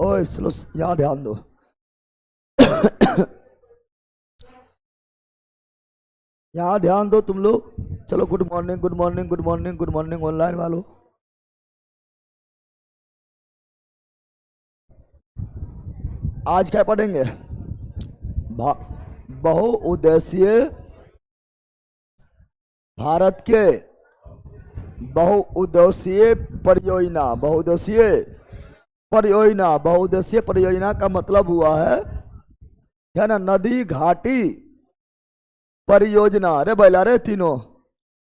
ओए चलो यहाँ ध्यान दो। यहाँ ध्यान दो तुम लोग। चलो good morning good morning good morning good morning online वालों। आज क्या पढ़ेंगे? बहुउद्देशीय भारत के बहुउद्देशीय परियोजना। बहुउद्देशीय परियोजना, बहुउद्देशीय परियोजना का मतलब हुआ है ना, नदी घाटी परियोजना। अरे बैला रे तीनों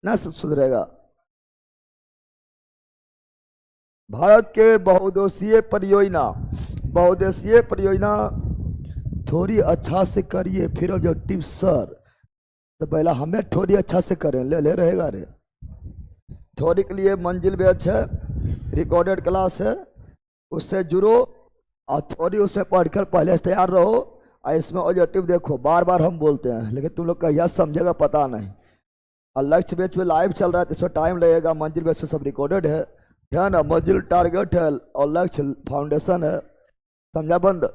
ना सुधरेगा। भारत के बहुउद्देशीय परियोजना, बहुउद्देशीय परियोजना थोड़ी अच्छा से करिए फिर ऑब्जेक्टिव सर। तो पहला हमें थोड़ी अच्छा से करें, ले रहेगा रे। थोड़ी के लिए मंजिल बैच है, रिकॉर्डेड क्लास है, उससे जुड़ो और थोड़ी उसमें पढ़कर पहले से तैयार रहो। और इसमें ऑब्जेक्टिव देखो, बार बार हम बोलते हैं लेकिन तुम लोग का यह समझेगा पता नहीं। और लक्ष्य बैच में लाइव चल रहा है तो इसमें टाइम लगेगा। मंजिल बैच में सब रिकॉर्डेड है ना। मंजिल टारगेट है और लक्ष्य फाउंडेशन है। समझा बंद?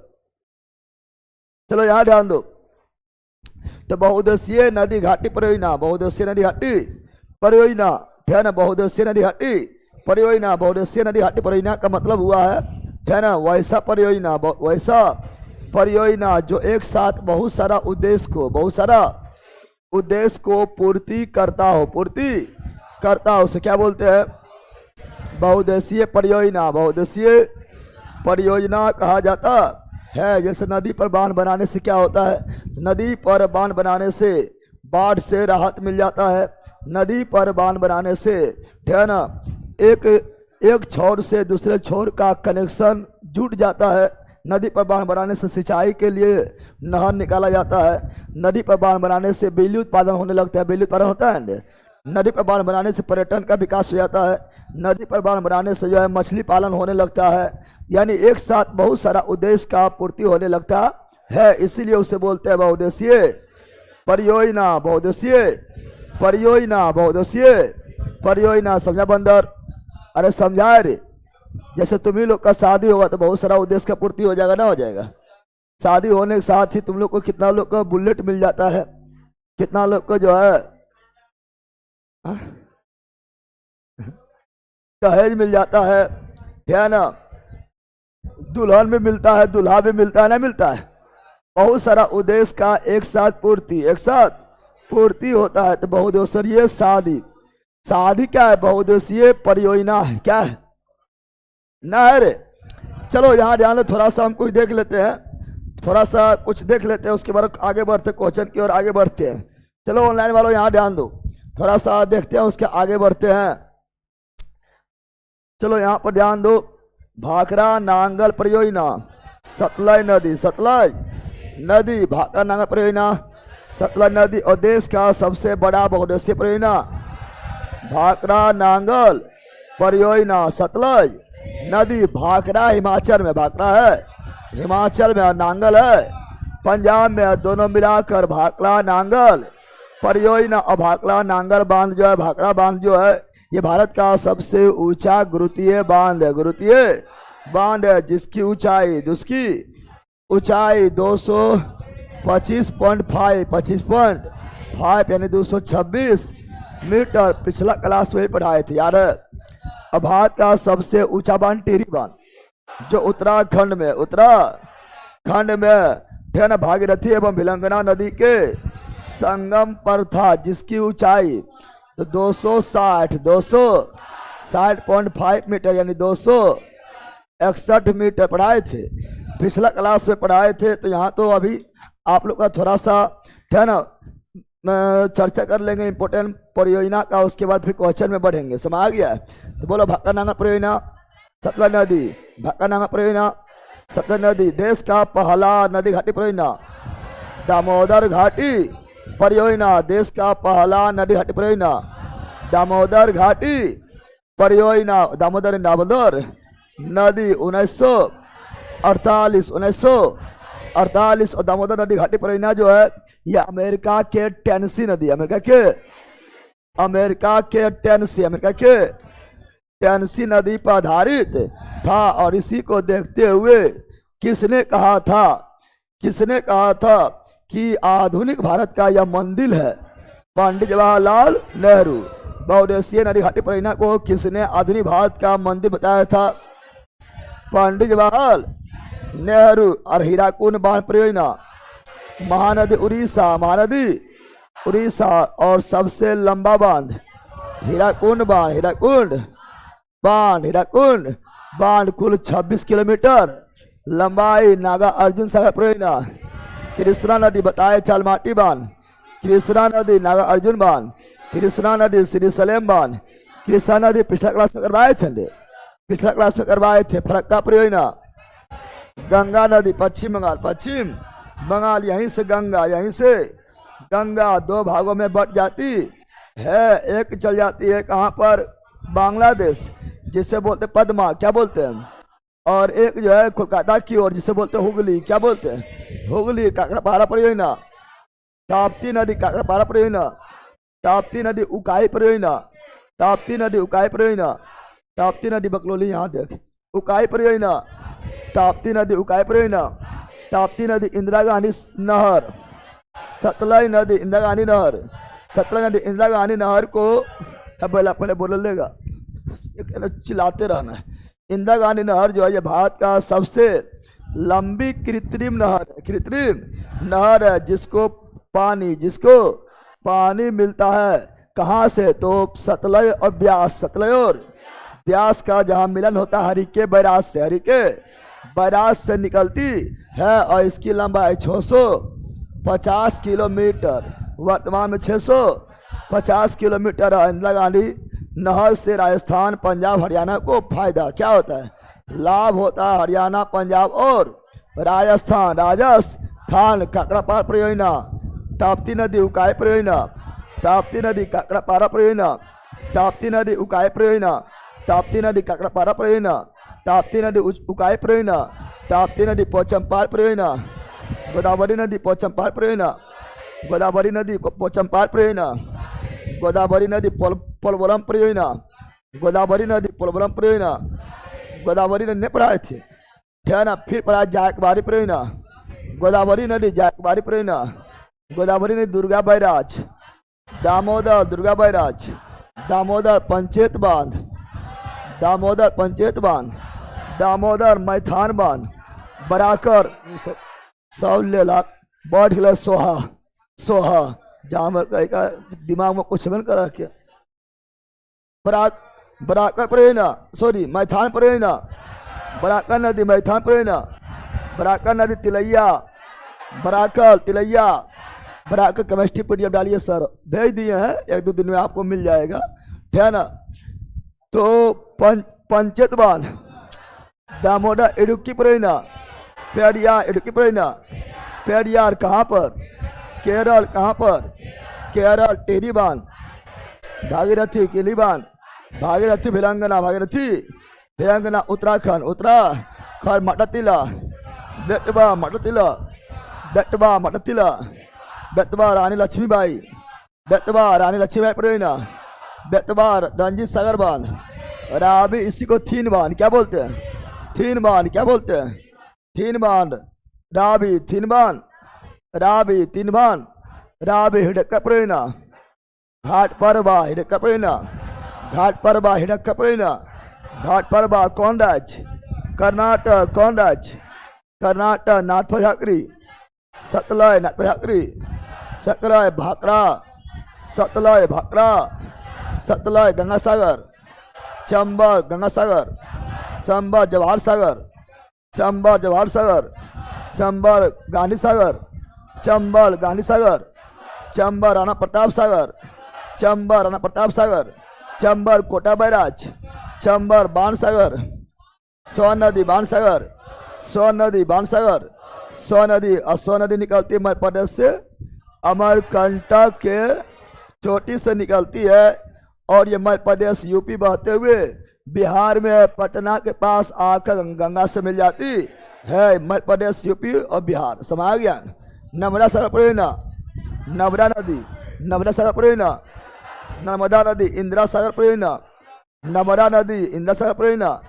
चलो यहाँ ध्यान दो। तो बहुउद्देशीय नदी घाटी परियोजना, बहुउद्देशीय नदी घाटी परियोजना है ना। बहुउद्देशीय नदी घाटी परियोजना, बहुउद्देशीय नदी घाटी परियोजना का मतलब हुआ है ना वैसा परियोजना, वैसा परियोजना जो एक साथ बहुत सारा उद्देश्य को पूर्ति करता हो, उसे क्या बोलते हैं? बहुउद्देशीय परियोजना। बहुउद्देशीय परियोजना कहा जाता है। जैसे नदी पर बांध बनाने से क्या होता है? नदी पर बांध बनाने से बाढ़ से राहत मिल जाता है। नदी पर बांध बनाने से है ना एक छोर से दूसरे छोर का कनेक्शन जुट जाता है। नदी पर बांध बनाने से सिंचाई के लिए नहर निकाला जाता है। नदी पर बांध बनाने से बिजली उत्पादन होने लगता है, बिजली उत्पादन होता है। नदी पर बांध बनाने से पर्यटन का विकास हो जाता है। नदी पर बांध बनाने से जो है मछली पालन होने लगता है। यानी एक साथ बहुत सारा उद्देश्य का पूर्ति होने लगता है, इसीलिए उसे बोलते हैं बहुउद्देशीय परियोजना। बहुउद्देशीय परियोजना, बहुउद्देशीय परियोजना। समझा बंदर? अरे समझाए रे। जैसे तुम्ही लोग का शादी होगा तो बहुत सारा उद्देश्य का पूर्ति हो जाएगा, ना हो जाएगा? शादी होने के साथ ही तुम लोग को कितना लोग को बुलेट मिल जाता है, कितना लोग को जो है दहेज मिल जाता है ना। दुल्हन भी मिलता है, दूल्हा भी मिलता है, ना मिलता है? बहुत सारा उद्देश्य का एक साथ पूर्ति होता है। तो बहुउद्देशीय शादी क्या है? बहुउद्देशीय परियोजना है। क्या है ना? है रे। चलो यहाँ ध्यान दो, थोड़ा सा हम कुछ देख लेते हैं, थोड़ा सा कुछ देख लेते हैं, उसके बाद आगे बढ़ते क्वेश्चन की ओर आगे बढ़ते हैं। चलो ऑनलाइन वालों यहाँ ध्यान दो, थोड़ा सा देखते हैं, उसके आगे बढ़ते हैं। चलो यहाँ पर ध्यान दो। भाखड़ा नांगल परियोजना, सतलज नदी भाखड़ा नांगल परियोजना, सतलज नदी और देश का सबसे बड़ा बहुउद्देशीय परियोजना। भाखड़ा नांगल परियोजना, सतलज नदी। भाखड़ा हिमाचल में, भाखड़ा है हिमाचल में और नांगल है पंजाब में। दोनों मिलाकर भाखड़ा नांगल परियोजना। और भाखड़ा नांगल बांध जो है, भाखड़ा बांध जो है, ये भारत का सबसे ऊंचा गुरुत्वीय बांध है, जिसकी ऊंचाई 225.5 यानी 226 मीटर। पिछला क्लास में पढ़ाए थे, याद है? अब भारत का सबसे ऊंचा बांध टिहरी बांध, जो उत्तराखंड में है ना, भागीरथी एवं भिलंगना नदी के संगम पर था, जिसकी ऊंचाई तो 260.5 मीटर यानी 261 मीटर पढ़ाए थे, पिछला क्लास में पढ़ाए थे। तो यहाँ तो अभी आप लोग का थोड़ा सा है ना चर्चा कर लेंगे इंपोर्टेंट परियोजना का, उसके बाद फिर क्वेश्चन में बढ़ेंगे। समझ आ गया है? तो बोलो भाखड़ा नांगल परियोजना, सतलज नदी। भाखड़ा नांगल परियोजना, सतलज नदी। देश का पहला नदी घाटी परियोजना, दामोदर घाटी परियोजना। देश का पहला नदी घाटी परियोजना, दामोदर घाटी परियोजना। दामोदर नदी 1948 और दामोदर नदी घाटी परियोजना जो है ये अमेरिका के टेनेसी नदी, अमेरिका के टेनेसी नदी पर आधारित था। और इसी को देखते हुए किसने कहा था, किसने कहा था कि आधुनिक भारत का यह मंदिर है? पंडित जवाहरलाल नेहरू। बहुउद्देशीय नदी घाटी परियोजना को किसने आधुनिक भारत का मंदिर बताया था? पंडित जवाहरलाल नेहरू। और हीराकुंड बांध परियोजना, महानदी उड़ीसा, महानदी उड़ीसा। और सबसे लंबा बांध हीराकुंड बांध, हीराकुंड बांध, हीराकुंड बांध कुल 26 किलोमीटर लंबाई। नागा अर्जुन सागर परियोजना, कृष्णा नदी बताए चालमाटी बांध, कृष्णा नदी नागा अर्जुन बांध, कृष्णा नदी श्री सलेम बांध। कृष्णा नदी पिछला क्लास में करवाए थे, पिछला क्लास में करवाए थे। फरक्का परियोजना, गंगा नदी पश्चिम बंगाल, पश्चिम बंगाल। यहीं से गंगा, यहीं से गंगा 2 भागों में बट जाती है। एक चल जाती है कहाँ पर? बांग्लादेश, जिसे बोलते पद्मा, क्या बोलते हैं? और एक जो है कोलकाता की ओर, जिसे बोलते हैं हुगली, क्या बोलते हैं? हुगली। काकरापारा परियोजना, ताप्ती नदी काकरापारा परियोजना, ताप्ती नदी उकाई परियोजना, ताप्ती नदी उकाई परियोजना, ताप्ती नदी बकलोली, यहाँ देख, उकाई परियोजना, ताप्ती नदी उकाई परियोजना, ताप्ती नदी इंदिरा गांधी नहर, सतलज नदी इंदिरा गांधी नहर, सतलज नदी इंदिरा गांधी नहर को पहले बोल लेगा, चिल्लाते रहना है। इंदिरा गांधी नहर जो है ये भारत का सबसे लंबी कृत्रिम नहर है, कृत्रिम नहर है, जिसको पानी मिलता है कहाँ से? तो सतलज और ब्यास, सतलज और ब्यास का जहाँ मिलन होता है हरिके बैराज से, हरिके बैराज से निकलती है। और इसकी लंबाई 650 किलोमीटर, वर्तमान में 650 किलोमीटर है। इंदिरा गांधी नहर से राजस्थान, पंजाब, हरियाणा को फायदा क्या होता है? लाभ होता है। हरियाणा, पंजाब और राजस्थान। राजस्थान काकरापारा परियोजना, ताप्ती नदी उकाई परियोजना, ताप्ती नदी काकरापारा परियोजना, ताप्ती नदी उकाई परियोजना, ताप्ती नदी काकरापारा परियोजना, ताप्ती नदी उकाई परियोजना, ताप्ती नदी पोचमपाल परियोजना, गोदावरी नदी पोचमपाल परियोजना, गोदावरी नदी पोचमपाल परियोजना, गोदावरी नदी पोलवरम परियोजना, गोदावरी नदी पोलवरम परियोजना, गोदावरी नदी नहीं पढ़ाए थे, ठीक है ना? फिर पढ़ा जायकबारी परियोजना, गोदावरी नदी जायकबारी परियोजना, गोदावरी नदी दुर्गा बैराज, दामोदर दुर्गा बैराज, दामोदर पंचायत बांध, दामोदर पंचायत बांध, दामोदर मैथान बांध, बराकर सब ले ला बढ़ गया। सोहा, सोहा जानवर का दिमाग में कुछ बन कर रखे। बराकर परियोजना, सॉरी मैथान परियोजना, बराकर नदी मैथान परियोजना, बराकर नदी तिलैया, बराकर तिलैया, बराकर केमिस्ट्री पीडीएफ डालिए सर, भेज दिए हैं, 1-2 दिन में आपको मिल जाएगा, ठीक है ना? तो पंचायत बांध, दामोदर इडुक्की परियोजना, पेरियार इडुक्की परियोजना, पेरियार कहाँ पर? केरल, कहाँ पर? केरल। टेरी बांध, भागीरथी केली बांध, भागीरथी भिलंगना, भागीरथी भिलंगना उत्तराखंड, उत्तराखंड मटतिला, बेटवा मटतिला, बेटवा मटतिला, बेतवा रानी लक्ष्मीबाई, बेतवा रानी लक्ष्मीबाई परियोजना, बेतवा रंजीत सागर बांध, राबी इसी को थीन बांध क्या बोलते हैं? थीन बांध क्या बोलते हैं? थीन बांध, राबी थीन बांध, राबी तीन बांध, राबी हिडक्का परियोजना, घाट परबा हिडक्का परियोजना, घाट परबा हिडक्का परियोजना, घाट परबा कौन राज्य? कर्नाटक। कौन राज्य? कर्नाटक। नाथ पजाकरी, सतलय नाथ पजाकरी, सकराय भाकरा, सतलय भाकरा, सतलय गंगा सागर, चंबल गंगा सागर, चंबल जवाहर सागर, चंबल जवाहर सागर, चंबल गांधी सागर, चंबल गांधी सागर, चंबल राणा प्रताप सागर, चंबल राणा प्रताप सागर, चंबल कोटा बैराज, चंबल बाण सागर, सोन नदी बाण सागर, सोन नदी बाण सागर, सोन नदी। और सोन नदी निकलती है मध्य प्रदेश से, अमरकंटक के चोटी से निकलती है, और ये मध्य प्रदेश यूपी बहते हुए बिहार में पटना के पास आकर गंगा से मिल जाती है। मध्य प्रदेश, यूपी और बिहार समा गया। नर्मदा सागर परियोजना, नर्मदा नदी, नर्मदा सागर परियोजना, नर्मदा नदी इंदिरा सागर परियोजना, नर्मदा नदी इंदिरा सागर परियोजना,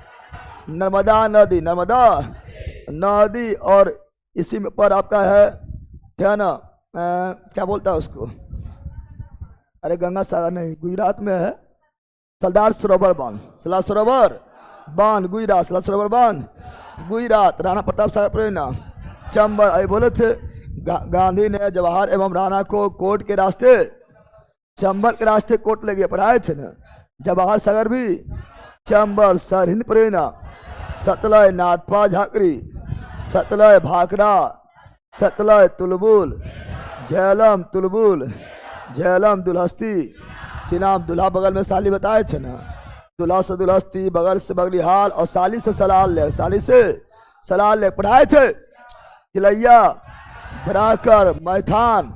नर्मदा नदी, नर्मदा नदी और इसी में पर आपका है क्या ना, क्या बोलता है उसको, अरे गंगा सागर नहीं, गुजरात में है सरदार सरोवर बांध, सरदार सरोवर बांध गुजरात, सरदार सरोवर बांध गुजरात, राणा प्रताप सागर परियोजना चंबल। अभी बोले थे गांधी ने जवाहर एवं राणा को कोर्ट के रास्ते, चंबल के रास्ते कोर्ट ले गए, पढ़ाए थे ना। जवाहर सागर भी चंबल सरहिंद परियोजना, सतलय नाथपा झाकरी, सतलय भाखड़ा, सतलय तुलबुल, झेलम तुलबुल, झेलम दुलहस्ती, चिनाब दुल्हा बगल में साली बताए थे ना, दुल्हा से दुलहस्ती, बगल से बगलिहाल और साली से सलाल ले, साली से सलाल ले पढ़ाए थे। तिलैया बराकर मैथान,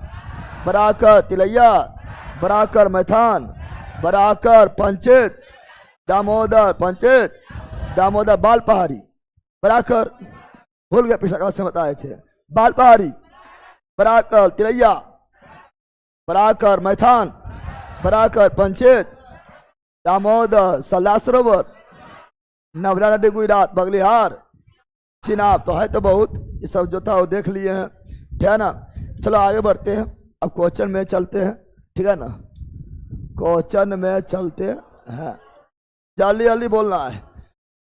बराकर तिलैया, बराकर मैथान, बराकर पंचायत, दामोदर पंचायत, दामोदर बाल पहाड़ी, बराकर भूल गए पिछला क्लास में बताए थे, बाल पहाड़ी, बराकर तिलैया, बराकर मैथान, बराकर पंचायत, दामोदर सरदार सरोवर, नर्मदा नदी गुजरात, बगलिहार, चिनाब। तो है तो बहुत, ये सब जो था वो देख लिए हैं, ठीक है ना। चलो आगे बढ़ते हैं, अब क्वेश्चन में चलते हैं, ठीक है ना, क्वेश्चन में चलते हैं। जल्दी जल्दी बोलना है,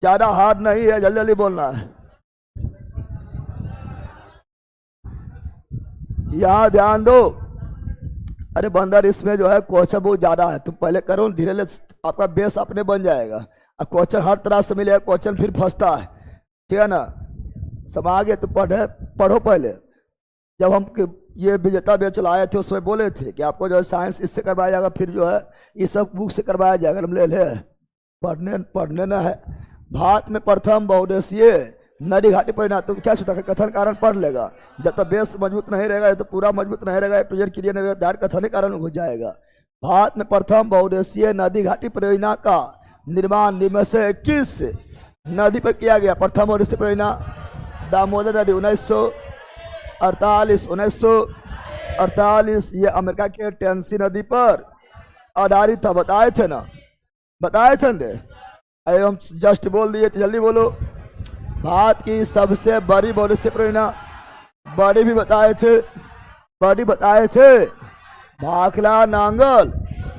ज़्यादा हार्ड नहीं है, जल्दी जल्दी बोलना है। यहाँ ध्यान दो, अरे बंदर इसमें जो है क्वेश्चन बहुत ज़्यादा है, तुम पहले करो, धीरे धीरे आपका बेस अपने बन जाएगा। अब क्वेश्चन हर तरह से मिलेगा, क्वेश्चन फिर फंसता है, ठीक है ना। सब आगे तो पढ़ो पहले। जब हम ये विजेता बैच लाए थे उसमें बोले थे कि आपको जो है साइंस इससे करवाया जाएगा, फिर जो है ये सब बुक से करवाया जाएगा, हम ले पढ़ने न है। भारत में प्रथम बहुउद्देशीय नदी घाटी परियोजना, तुम क्या सोचा कथन कारण पढ़ लेगा, जब तक बेस मजबूत नहीं रहेगा, तो पूरा मजबूत नहीं रहेगा, प्रेजेंट क्लियर नहीं रहेगा, कथन कारण हो जाएगा। भारत में प्रथम बहुउद्देशीय नदी घाटी परियोजना का निर्माण निम्न से किस नदी पर किया गया? प्रथम बहुउद्देशीय परियोजना दामोदर नदी 1948, ये अमेरिका के टेनेसी नदी पर आधारित था, बताए थे ना, बताए थे ना, अरे हम जस्ट बोल दिए, तो जल्दी बोलो। भारत की सबसे बड़ी बहुउद्देशीय परियोजना, बड़ी भी बताए थे, भाखड़ा नांगल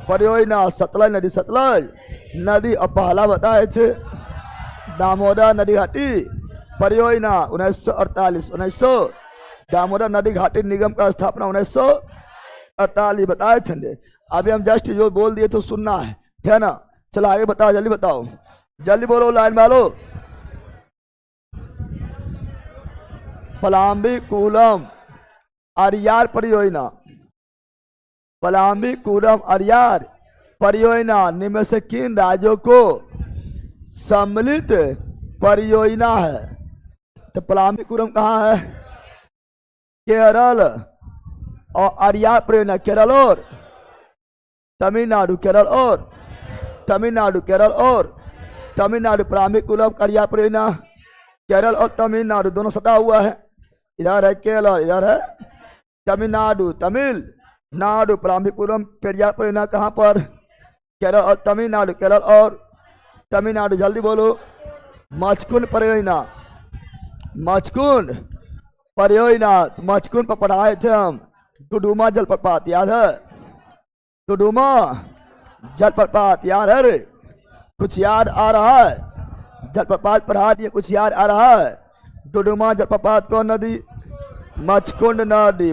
परियोजना, सतलज नदी और पहला बताए थे दामोदर नदी घाटी परियोजना 1948, दामोदर नदी घाटी निगम का स्थापना 1948 बताए थे। अभी हम जस्ट जो बोल दिए तो सुनना है, ठीक है ना। चलो आगे बताओ, जल्दी बताओ, जल्दी बोलो, लाइन वालों। पलाम्बीकुलम अरियार परियोजना, पलाम्बीकुलम अरियार परियोजना निम्न से किन राज्यों को सम्मिलित परियोजना है? तो पलाम्बीकुलम कहाँ है? केरल, और अरियार परियोजना केरल और तमिलनाडु, केरल और तमिलनाडु, पलाम्बीकुलम अरियार परियोजना केरल और तमिलनाडु दोनों सटा हुआ है, इधर है केरल, इधर है तमिलनाडु, पलाम्बीकुलम पेरियार परियोजना कहाँ पर? केरल और तमिलनाडु, जल्दी बोलो। मचकुंड परियोजना, मचकुंड पर पढ़ाए थे हम, डुडुमा जलप्रपात याद है? डुडुमा जलप्रपात याद है रे? कुछ याद आ रहा है? जलप्रपात पढ़ा दिए, कुछ याद आ रहा है? डुडुमा जलप्रपात कौन नदी? मचकुंड नदी,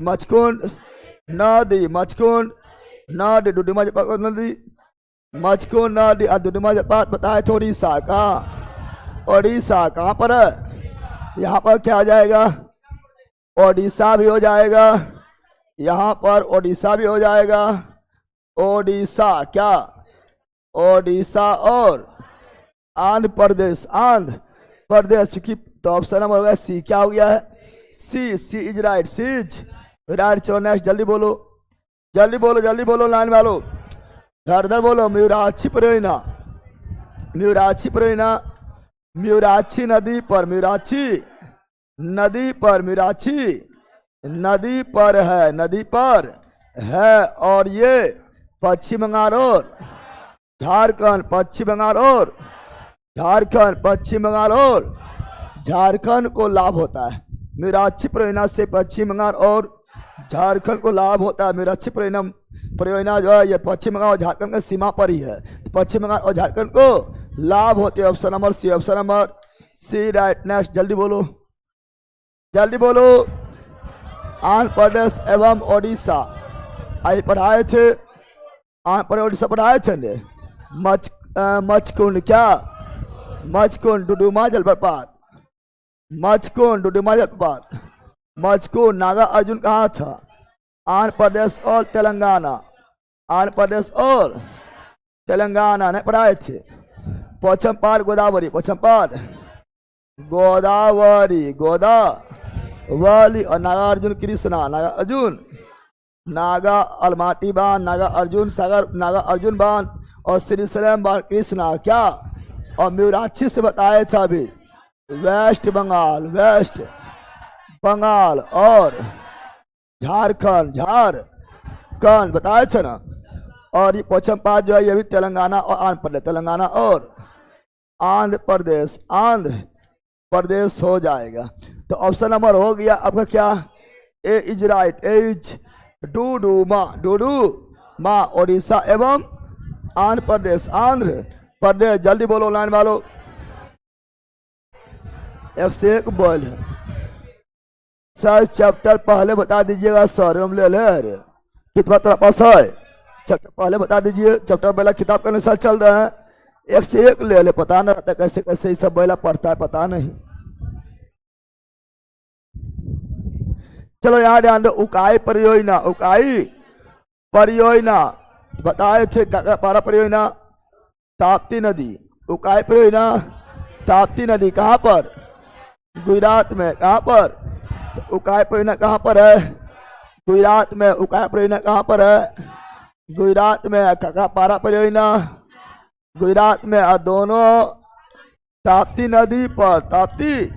डुडुमा जलप्रपात नदी, मचकुंड नदी और डुडुमा जलप्रपात बताए थे उड़ीसा का। उड़ीसा कहाँ पर है? यहाँ पर क्या आ जाएगा? ओडिशा भी हो जाएगा, यहाँ पर ओडिशा भी हो जाएगा। ओडिशा क्या? ओडिशा और आंध्र प्रदेश, क्योंकि तो ऑप्शन नंबर हो गया सी, क्या हो गया है? सी इज राइट, राइट। चलो नेक्स्ट, जल्दी बोलो लाइन वालों, धर बोलो। म्यूराक्षी परियोजना, म्यूराक्षी नदी पर है, और ये पश्चिम बंगाल और झारखंड, झारखंड को लाभ होता है। मीराक्षी परियोजना से पश्चिम बंगाल और झारखंड को लाभ होता है। मीराक्षी परियोजना जो है ये पश्चिम बंगाल और झारखंड की सीमा पर ही है, तो पश्चिम बंगाल और झारखंड को लाभ होते हैं। Option number C, option number C right. Next जल्दी बोलो, जल्दी बोलो। आंध्र प्रदेश एवं ओडिशा आज पढ़ाए थे, आंध्र प्रदेश ओडिशा पढ़ाए थे ने। मचकुंड क्या, मचकुंड डुडुमा जलप्रपात, मचकुंड डुडुमा जलप्रपात। मचकुंड नागा अर्जुन कहाँ था? आंध्र प्रदेश और तेलंगाना, आंध्र प्रदेश और तेलंगाना ने पढ़ाए थे। पश्चिमपाद गोदावरी, पश्चिमपाद गोदावरी, गोदावरी और नागा अर्जुन कृष्णा, नागा अर्जुन, नागा अलमाटी बांध, नागा अर्जुन सागर, नागा अर्जुन बांध और श्रीशैलम बांध कृष्णा क्या। और मीराक्षी से बताया था अभी वेस्ट बंगाल, वेस्ट बंगाल और झारखंड, झारखंड बताया था ना। और ये पश्चिमपाद जो है ये भी तेलंगाना और आंध्र प्रदेश, तेलंगाना और आंध्र प्रदेश, आंध्र प्रदेश हो जाएगा। तो ऑप्शन नंबर हो गया आपका क्या, ए इज राइट, ए इज डूडू मा ओडिशा एवं आंध्र प्रदेश, आंध्र प्रदेश। जल्दी बोलो लाइन वालों, एक से एक बोल है सर। चैप्टर पहले बता दीजिएगा सर, हम ले ले कितना तरह पास है। चैप्टर पहले बता दीजिए, चैप्टर पहला किताब के अनुसार चल रहा है। एक से एक ले ले, पता नहीं रहता कैसे कैसे ये सब पहला पढ़ता है, पता नहीं। चलो यहाँ ध्यान दो, उकाई परियोजना, उकाई परियोजना बताए थे। काकरापारा परियोजना ताप्ती नदी, उकाई परियोजना ताप्ती नदी कहाँ पर? गुजरात में। कहाँ पर? तो उकाई परियोजना कहाँ पर है? गुजरात में। उकाई परियोजना कहाँ पर है? गुजरात में। काकरापारा परियोजना गुजरात में। और दोनों ताप्ती नदी पर, ताप्ती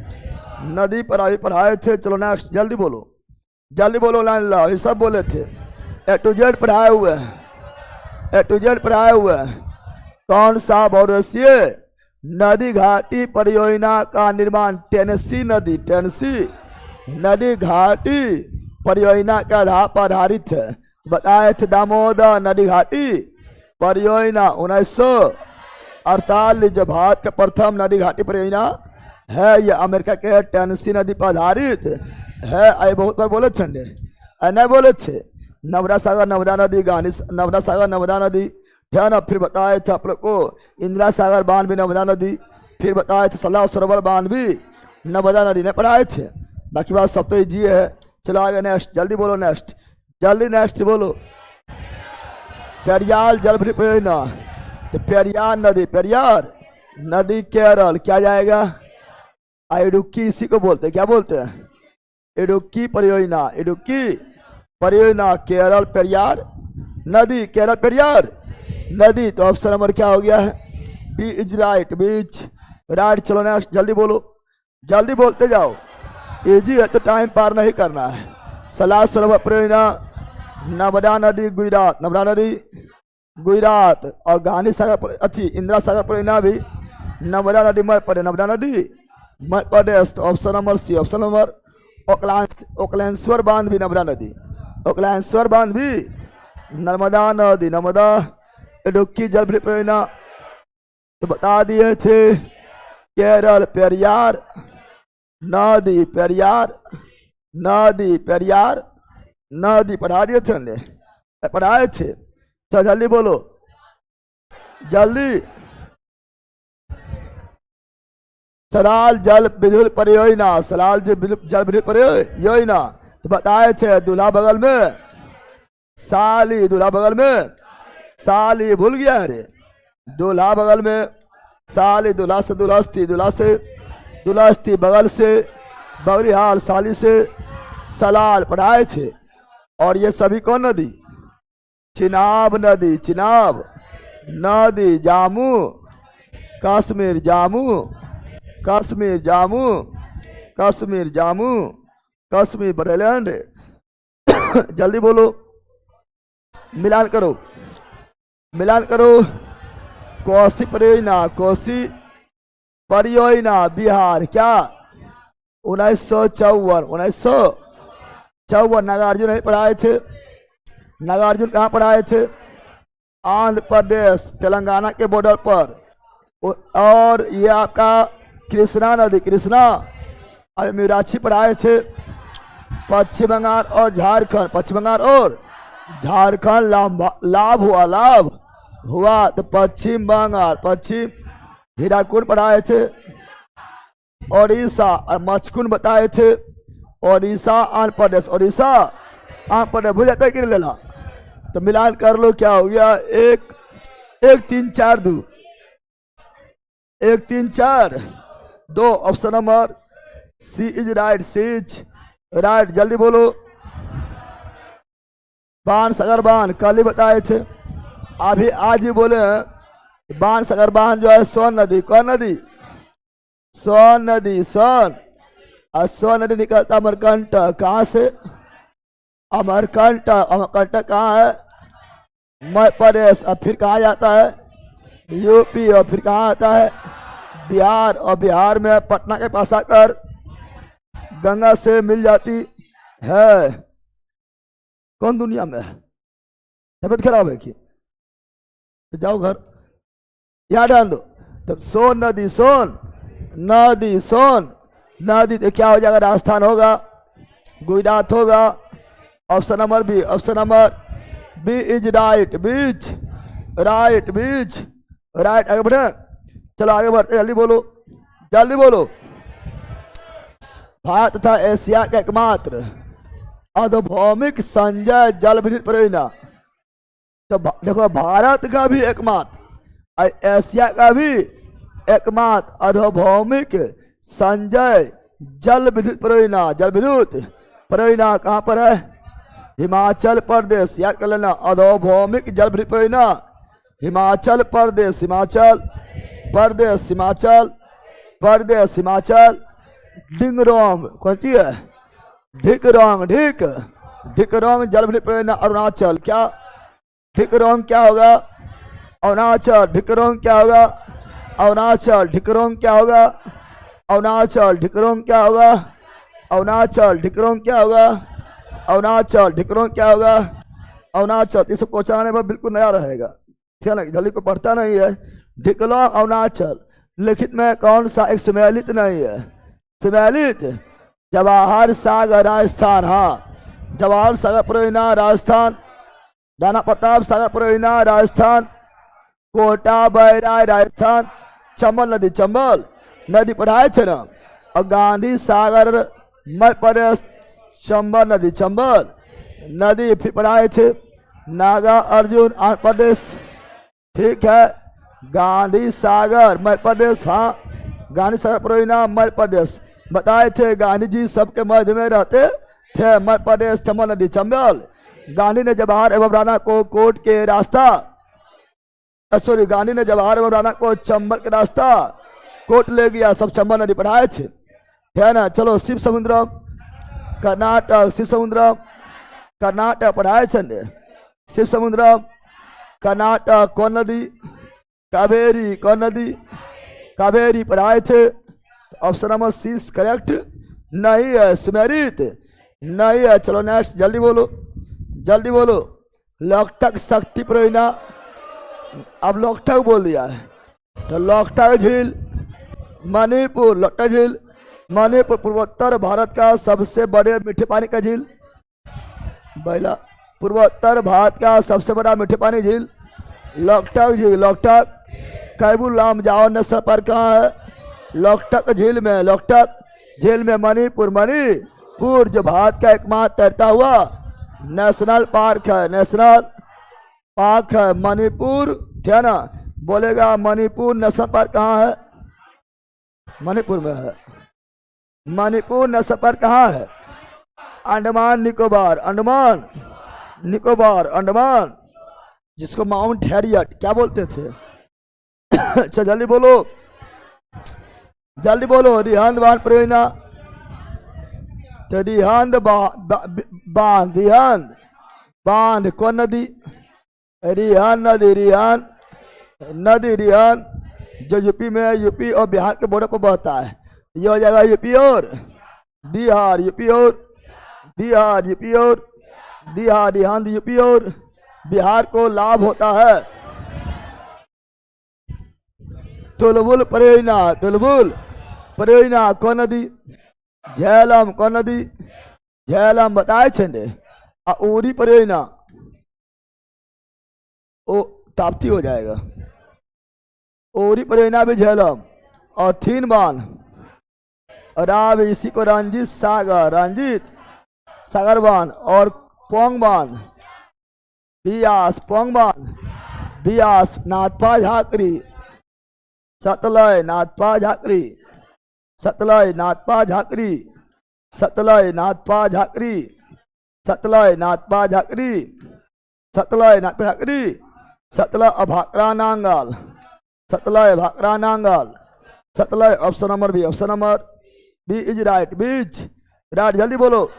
नदी पर अभी पढ़ाए थे। चलो नेक्स्ट जल्दी बोलो, जल्दी बोलो लाइन लाओ, ये सब बोले थे। ए टू जेड पढ़ाए हुए हैं, ए टू जेड पढ़ाए हुए हैं। कौन सा बहुउद्देशीय नदी घाटी परियोजना का निर्माण? टेनेसी नदी, टेनेसी नदी घाटी परियोजना के आधार पर आधारित है। बताए थे दामोदर नदी घाटी परियोजना 1948 जो भारत का प्रथम नदी घाटी परियोजना है, ये अमेरिका के टेनेसी नदी पर आधारित है। आई बहुत बार बोले थे, नहीं बोले थे। नर्मदा सागर नर्मदा नदी, गांधी नर्मदा सागर नर्मदा नदी है ना। फिर बताए थे आप लोग को इंदिरा सागर बांध भी नर्मदा नदी, फिर बताए थे सरदार सरोवर बांध भी नर्मदा नदी ने पढ़ाए थे। बाकी बात सब तो इजी है। चलो आगे नेक्स्ट, जल्दी बोलो नेक्स्ट, जल्दी नेक्स्ट बोलो। पेरियार जल परियोजना, तो पेरियार नदी, पेरियार नदी केरल क्या जाएगा? इडुक्की इसी को बोलते हैं, क्या बोलते हैं? इडुक्की परियोजना, इडुक्की परियोजना केरल पेरियार नदी, केरल पेरियार नदी। तो ऑप्शन नंबर क्या हो गया है? B is right, beach right. चलो नेक्स्ट जल्दी बोलो, जल्दी बोलते जाओ, इजी है तो टाइम पार नहीं करना है। सरदार सरोवर परियोजना नर्मदा नदी गुजरात, नर्मदा नदी गुजरात। और गांधी सागर अथी इंदिरा सागर परियोजना भी नर्मदा नदी मध्य प्रदेश, नर्मदा नदी मध्य प्रदेश। तो option number C, option number Omkareshwar बांध भी नर्मदा नदी, ओकलेश्वर बांध भी नर्मदा नदी, नर्मदा। इडुक्की जल परियोजना तो बता दिए थे केरल पेरियार नदी, पेरियार नदी, पेरियार नदी पढ़ा दिए थे हमने, पढ़ाए थे। तो जल्दी बोलो, जल्दी। सलाल जल विद्युत परियोजना, सलाल जल विद्युत परियोजना तो बताए थे दूल्हा बगल में साली, दूल्हा बगल में साली, भूल गया रे? दूल्हा बगल में साली, दूल्हा से दुल्हस्ती, दूल्हा से दुल्हस्ती, बगल से बगलिहार, साली से सलाल पढ़ाए थे। और ये सभी कौन नदी? चिनाब नदी, चिनाब नदी। जामू कश्मीर, जामू कश्मीर, जामू कश्मीर, जामू कश्मीर बरेलैंड। जल्दी बोलो, मिलान करो, मिलान करो। कोसी परियोजना, कोसी परियोजना बिहार क्या? 1954 नागार्जुन नहीं पढ़ाए थे। नागार्जुन कहाँ पढ़ाए थे? आंध्र प्रदेश तेलंगाना के बॉर्डर पर। और ये आपका कृष्णा नदी, कृष्णा अभी मिराची पढ़ाए थे। पश्चिम बंगाल और झारखंड, पश्चिम बंगाल और झारखंड लाभ हुआ तो पश्चिम बंगाल, पश्चिम हीराकुंड पढ़ाए थे। ओडिशा और मचकुंड बताए थे। ओडिशा आंध्र प्रदेश, ओडिशा आंध्र प्रदेश भूल जाता है कि नहीं लेना? तो मिलान कर लो, क्या हो गया? 1 3 4 2। Option number C is right, C is right. जल्दी बोलो। बाण सागर बांध कल ही बताए थे, अभी आज ही बोले हैं। बाण सागर बांध जो है सोन नदी, कौन नदी? सोन नदी, सोन। और सोन नदी निकलता अमरकंटक, कहाँ से? अमरकंटक। अमरकंटक कहाँ है? मध्य प्रदेश। और फिर कहाँ जाता है? यूपी। और फिर कहाँ आता है? बिहार। और बिहार में पटना के पास आकर गंगा से मिल जाती है। कौन दुनिया में है? तबियत खराब है कि? तो जाओ घर, याद डाल दो। तब सोन नदी, सोन नदी, सोन नदी तो क्या हो जाएगा? राजस्थान होगा, गुजरात होगा। Option number B, option number B is right, beach right, beach right. आगे बढ़े, चलो आगे बढ़ते, जल्दी बोलो, जल्दी बोलो। भारत तथा एशिया का एकमात्र अधोभौमिक संजय जल विद्युत परियोजना। तो देखो, भारत का भी एकमात्र और एशिया का भी एकमात्र अधोभौमिक संजय जल विद्युत परियोजना, जल विद्युत परियोजना कहाँ पर है? हिमाचल प्रदेश। याद कर लेना, अधोभौमिक जल विद्युत परियोजना हिमाचल प्रदेश, हिमाचल प्रदेश, हिमाचल प्रदेश, हिमाचल। डिंगरोंग कौन सी है? ढिकरोंग, ढिकरोंग जल विद्युत परियोजना अरुणाचल। क्या ढिकरोंग क्या होगा? अरुणाचल। ढिकरोंग क्या होगा? अरुणाचल। ढिकरोंग क्या होगा? अरुणाचल। ढिकरोंग क्या होगा? अरुणाचल। ढिकरोंग क्या होगा? अरुणाचल। ढिकरोंग क्या होगा? अरुणाचल। ये सब क्वेश्चन आने पर बिल्कुल नया रहेगा, ठीक है ना? जल्दी को पढ़ता नहीं है। ढिकलोंग अरुणाचल लिखित में कौन सा एक सम्मिलित नहीं है? सम्मिलित जवाहर सागर राजस्थान। हाँ, जवाहर सागर परियोजना राजस्थान। राणा प्रताप सागर परियोजना राजस्थान। कोटा बैराज राजस्थान। चंबल नदी, चंबल नदी पढ़ाए थे ना। और गांधी सागर मध्य प्रदेश। चंबल नदी, चंबल नदी फिर पढ़ाए थे। नागा अर्जुन आंध्र प्रदेश, ठीक है। गांधी सागर मध्य प्रदेश, हाँ, गांधी सागर परियोजना मध्य प्रदेश बताए थे। गांधी जी सबके मध्य में रहते थे, मध्य प्रदेश। चंबल नदी, चंबल। गांधी ने जवाहर एवं राणा को कोर्ट के रास्ता, सॉरी, गांधी ने जवाहर एवं राणा को चंबल के रास्ता कोर्ट ले गया। सब चंबल नदी पढ़ाए थे, है ना? चलो, शिव समुद्रम कर्नाटक, शिव समुद्रम कर्नाटक पढ़ाए थे। शिव समुद्रम कर्नाटक कौन नदी? कावेरी। कौन नदी? कावेरी पढ़ाए थे। ऑप्शन नंबर सी करेक्ट नहीं है, सुमेरित नहीं है। चलो नेक्स्ट, जल्दी बोलो, जल्दी बोलो। लोकटक शक्ति परियोजना, अब लोकटक बोल दिया है तो लोकटक झील मणिपुर। लोकटक झील मणिपुर पूर्वोत्तर भारत का सबसे बड़े मीठे पानी का झील। पहला पूर्वोत्तर भारत का सबसे बड़ा मीठे पानी झील लोकटक झील। लोकटक कैबुल लामजाओ नेशनल पार्क कहाँ है? लोकटक झील में। लोकटक झील में मणिपुर, मणिपुर जो भारत का एकमात्र तैरता हुआ नेशनल पार्क है, नेशनल पार्क है मणिपुर, ठीक है ना? बोलेगा मणिपुर नेशनल पार्क कहाँ है? मणिपुर में है। मणिपुर नेशनल पार्क कहाँ है? अंडमान निकोबार, अंडमान निकोबार, अंडमान, जिसको माउंट हैरियट क्या बोलते थे। अच्छा जल्दी बोलो, जल्दी बोलो। रिहंद बांध परियोजना, तो रिहंद बांध, रिहंद बांध कौन नदी? रिहंद नदी, रिहंद नदी, रिहंद जो यूपी में, यूपी और बिहार के बॉर्डर पर बहता है। ये हो जाएगा यूपी और बिहार यूपी और बिहार यूपी और बिहार रिहांद यूपी और बिहार को लाभ होता है। तुलबुल परियोजना कौन नदी? झेलम कौन नदी? झेलम बताए छे ने। उरी परियोजना ओ ताप्ती हो जाएगा। ओरी परियोजना भी झेलम। और थीन बांध राव इसी को रंजित सागर बांध और पोंग बांध बियास पोंग बांध बियास नाथपा झाकरी सतलय नाथपा झाकरी सतलय नाथपा झाकरी सतलय नाथपा झाकरी सतलय नाथपा झाकरी सतलय नाथपा झाकरी सतलय अभाकरा Nangal Sutlej Bhakra Nangal Sutlej. Option number B is right. Beach right जल्दी बोलो।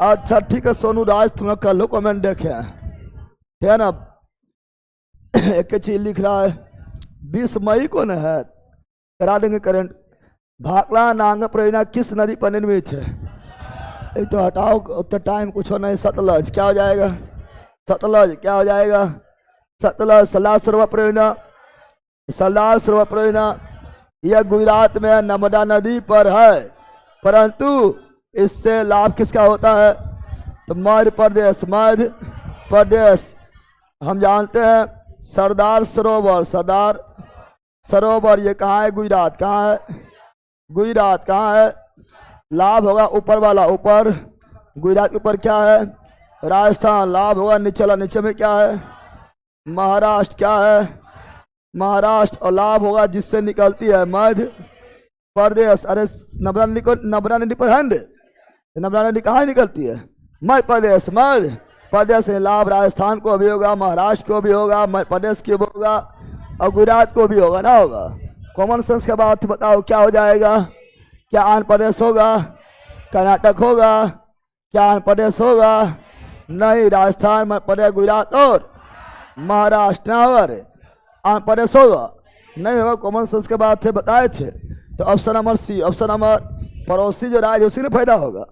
अच्छा ठीक है सोनू राज तुम लोग कर लो कमेंट देखे ठीक है ना। एक चीज लिख रहा है 20 मई को न है करा देंगे करंट। भाकरा नांग परियोजना किस नदी पर निर्मित है? ये तो हटाओ उतना टाइम कुछ हो नहीं। सतलज क्या हो जाएगा? सतलज क्या हो जाएगा? सतलज सरदार सरोवर परियोजना सरदार सरोवर परियोजना यह गुजरात में नर्मदा नदी पर है परंतु इससे लाभ किसका होता है? तो मध्य प्रदेश हम जानते हैं। सरदार सरोवर ये कहाँ है? गुजरात। कहाँ है? गुजरात। कहाँ है? लाभ होगा ऊपर वाला ऊपर। गुजरात के ऊपर क्या है? राजस्थान। लाभ होगा नीचे नीचे में क्या है? महाराष्ट्र। क्या है? महाराष्ट्र। और लाभ होगा जिससे निकलती है मध्य प्रदेश। अरे नर्मदा नदी पर है। नर्मदा नदी कहाँ निकलती है? मध्य प्रदेश से लाभ राजस्थान को भी होगा, महाराष्ट्र को भी होगा, मध्य प्रदेश को भी होगा और गुजरात को भी होगा ना होगा। कॉमन सेंस के बात बताओ क्या हो जाएगा? क्या आंध्र प्रदेश होगा? कर्नाटक होगा? क्या आंध्र प्रदेश होगा? नहीं, राजस्थान, मध्य प्रदेश, गुजरात और महाराष्ट्र ना होगा। आंध्र प्रदेश होगा नहीं होगा। कॉमन सेंस के बात थे बताए थे। तो option number C. Option number पड़ोसी जो राज्य उसी में फायदा होगा।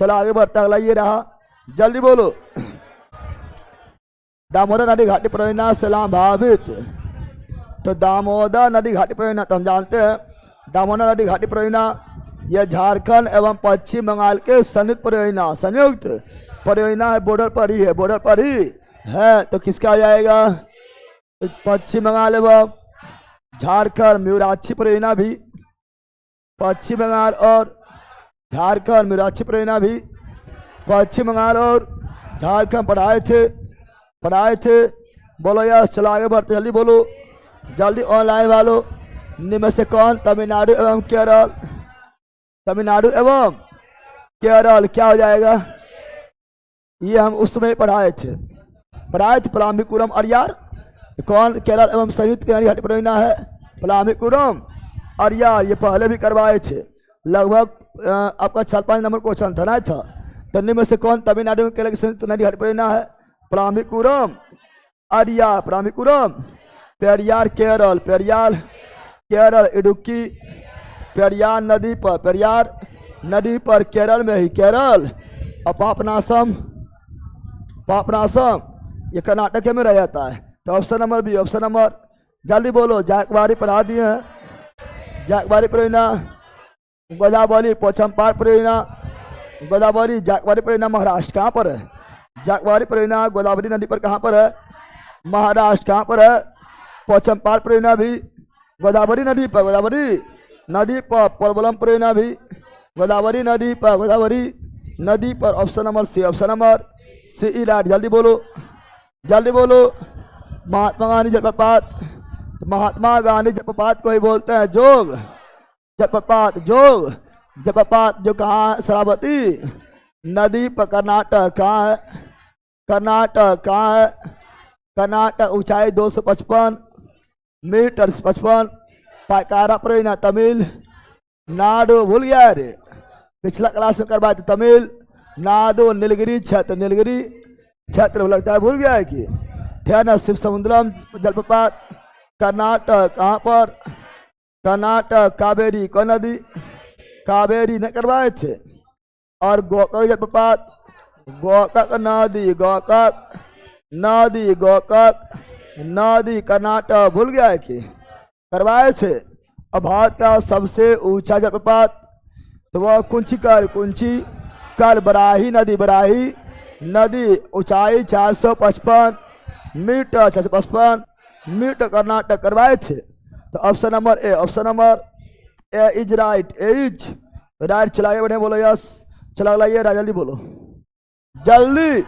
चलो आगे बढ़ता अगला ये रहा जल्दी बोलो। दामोदर नदी घाटी परियोजना से लाभान्वित। तो दामोदर नदी घाटी परियोजना तो हम जानते हैं दामोदर नदी घाटी परियोजना यह झारखंड एवं पश्चिम बंगाल के संयुक्त परियोजना है। बॉर्डर पर ही है। तो किसका आ जाएगा? पश्चिम बंगाल एवं झारखंड म्यूराक्षी परियोजना भी। पश्चिम बंगाल और झारखंड म्यूराक्षी परियोजना भी पश्चिम बंगाल और झारखंड पढ़ाए थे। बोलो यार चलो आगे बढ़ते जल्दी बोलो जल्दी ऑनलाइन वालों। निम्न से कौन तमिलनाडु एवं केरल क्या हो जाएगा? ये हम उस समय पढ़ाए थे पलामीकुरम अरियार। कौन केरल एवं संयुक्त घाटी परियोजना है? पलामीकुरम अरियार। ये पहले भी करवाए थे लगभग आपका 4-5 नंबर क्वेश्चन था ना था। तो निम्न से कौन तमिलनाडु में केरल की संयुक्त नदी घाटी परियोजना है? पलामीकुरम अरियार। पलामीकुरम पेरियार केरल इडुक्की पेरियार नदी पर केरल में ही केरल। और पापनासम ये कर्नाटक में रह जाता है। तो option number B. Option number जल्दी बोलो। जायकवाड़ी पढ़ा दिए हैं। जायकवाड़ी परियोजना गोदावरी पोचमपाल परियोजना गोदावरी जायकवाड़ी परियोजना महाराष्ट्र कहाँ पर है? जायकवाड़ी परियोजना गोदावरी नदी पर कहाँ पर है? महाराष्ट्र। कहाँ पर है? पोचमपाल परियोजना भी गोदावरी नदी पर पोलवलम परियोजना भी गोदावरी नदी पर। Option number C. Option number C right. जल्दी बोलो। महात्मा गांधी जलप्रपात को ही बोलते हैं जोग जलप्रपात। जो कहाँ? शरावती नदी पर कर्नाटक। कहाँ है? कर्नाटक ऊंचाई 255 मीटर 55। पायकारा परियोजना तमिलनाडु। भूल गया रे पिछला क्लास में करवाए थे। तमिलनाडु नीलगिरी क्षेत्र लगता है भूल गया है कि ठहरना। शिव समुद्रम जलप्रपात कर्नाटक। कहाँ पर? कर्नाटक कावेरी कौन नदी? कावेरी ने करवाए थे। और गोकक जलप्रपात, गोकक नदी, गोकक नदी, गोकक नदी कर्नाटक भूल गया है कि करवाए थे। और भारत का सबसे ऊंचा जलप्रपात तो वह कुंची कर बराही नदी, बराही नदी ऊंचाई 455 मीटर, 455 मीटर कर्नाटक करवाए थे। तो option number A, option number A is right, A is right. चलाइए बढ़िया, बोलो यस, चला लाइए जल्दी बोलो जल्दी।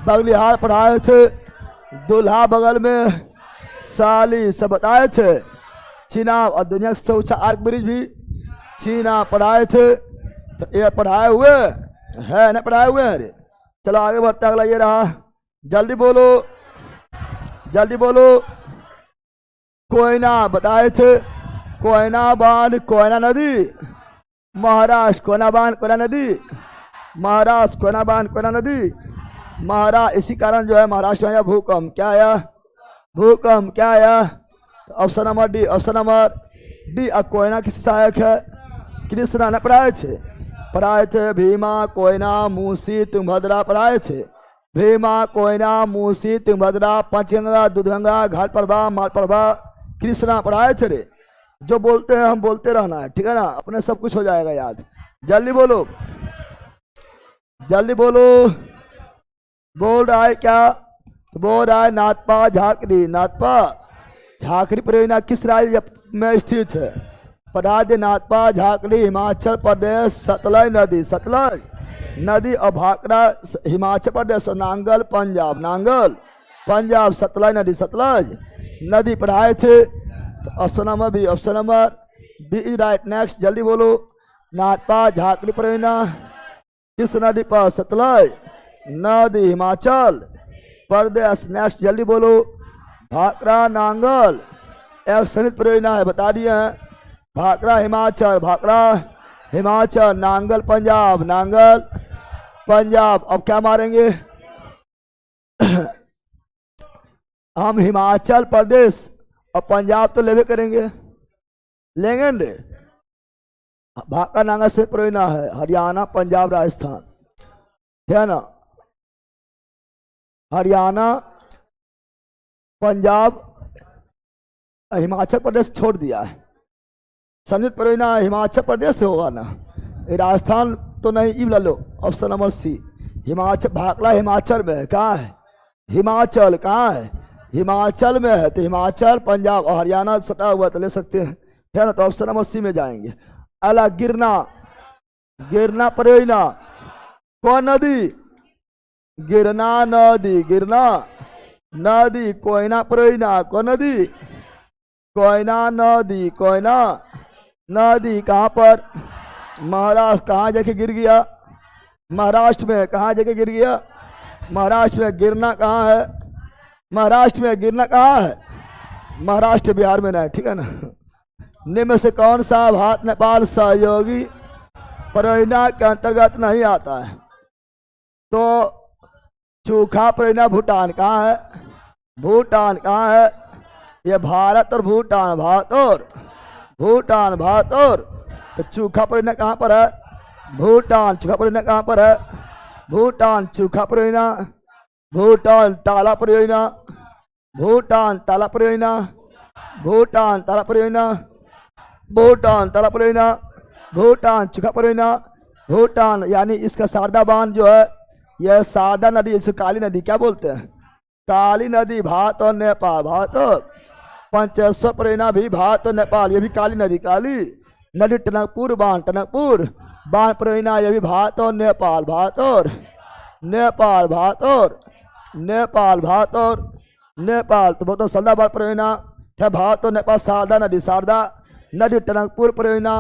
बगली हाथ पढ़ाए थे, दूल्हा बगल में साली सब बताए थे। चीना और दुनिया से ऊंचा आर्क ब्रिज भी चीना पढ़ाए थे। तो ये पढ़ाए हुए है ना, पढ़ाए हुए हैं। चलो आगे बढ़ते, अगला ये रहा, जल्दी बोलो जल्दी बोलो। कोयना बताए थे, कोयना बांध, कोयना नदी, महाराष्ट्र कोयना बांध, कोयना नदी, महाराष्ट्र कोयना बांध, कोयना नदी, महाराष्ट्र। इसी कारण जो है महाराष्ट्र में आया भूकंप, क्या आया, भूकंप, क्या आया। Option number D, option number D. अब कोयना किसी सहायक है, कृष्णा ने पढ़ाए थे, भीमा कोयना मूसी तुंगभद्रा पढ़ाए थे। भीमा कोयना मूसी तुंगभद्रा पंचगंगा दूधगंगा घाट प्रभा माल प्रभा कृष्णा पढ़ाए थे रे। जो बोलते हैं हम बोलते रहना है, ठीक है ना, अपने सब कुछ हो जाएगा याद। जल्दी बोलो जल्दी बोलो। बोल रहा है क्या, बोल रहा है नाथपा झाकरी, नाथपा झाकरी परियोजना किस राज्य में स्थित है। पढ़ा दे, नाथपा झाकरी हिमाचल प्रदेश, सतलज नदी, सतलज नदी और भाखड़ा हिमाचल प्रदेश, और नांगल पंजाब, नांगल पंजाब, सतलज नदी, सतलज नदी पढ़ाए थे। तो option number B, option number B is right. Next जल्दी बोलो, नाथपा झाकरी परियोजना किस नदी पर, सतलज नदी हिमाचल प्रदेश। नेक्स्ट जल्दी बोलो, भाखड़ा नांगल एक संयुक्त परियोजना है, बता दिए हैं। भाखड़ा हिमाचल, भाखड़ा हिमाचल, नांगल पंजाब, नांगल पंजाब। अब क्या मारेंगे हम हिमाचल प्रदेश और पंजाब तो लेवे करेंगे, लेंगे रे। भाखड़ा नांगल से परियोजना है, हरियाणा पंजाब राजस्थान, ठीक है ना। हरियाणा पंजाब हिमाचल प्रदेश छोड़ दिया है, संयुक्त परियोजना हिमाचल प्रदेश से होगा ना, राजस्थान तो नहीं। ई लो option number C, Himachal, Bhakra Himachal में है, कहाँ है, हिमाचल कहाँ है, हिमाचल में है। तो हिमाचल पंजाब और हरियाणा सटा हुआ तो ले सकते हैं, है ना। तो ऑप्शन नंबर सी में जाएंगे। अला गिरना, गिरना परियोजना कौन नदी, गिरना नदी, गिरना नदी, कोयना परियोजना कौन नदी, कोयना नदी, कोयना नदी कहाँ पर, महाराष्ट्र। कहाँ जाके गिर गया, महाराष्ट्र में। कहाँ जाके गिर गया, महाराष्ट्र में। गिरना कहाँ है, महाराष्ट्र में। गिरना कहाँ है, महाराष्ट्र, बिहार में नहीं, ठीक है ना। निम्न में से कौन सा भारत नेपाल सहयोगी परियोजना के अंतर्गत नहीं आता है। तो चूखा परियोजना भूटान कहाँ है, भूटान कहाँ है, ये भारत और भूटान, भारत और भूटान, भारत और। तो चूखा परियोजना कहाँ पर है, भूटान। चूखा परियोजना कहाँ पर है, भूटान। चूखा परियोजना, भूटान। ताला परियोजना, भूटान। ताला परियोजना, भूटान। ताला परियोजना, भूटान। ताला परियोजना, भूटान। चूखा परियोजना, भूटान। यानी इसका शारदा बांध जो है, यह शारदा नदी, इसे काली नदी क्या बोलते हैं, काली नदी, भारत और नेपाल, भारत और। पंचेश्वर परियोजना भी भारत और नेपाल, ये भी काली नदी, काली नदी। टनकपुर बांध, टनकपुर बांध परियोजना, ये भी भारत और नेपाल, भारत और नेपाल, भारत और नेपाल, भारत और नेपाल। तो बहुत सल्दा बांध परियोजना है, भारत और नेपाल। शारदा नदी, शारदा नदी, टनकपुर परियोजना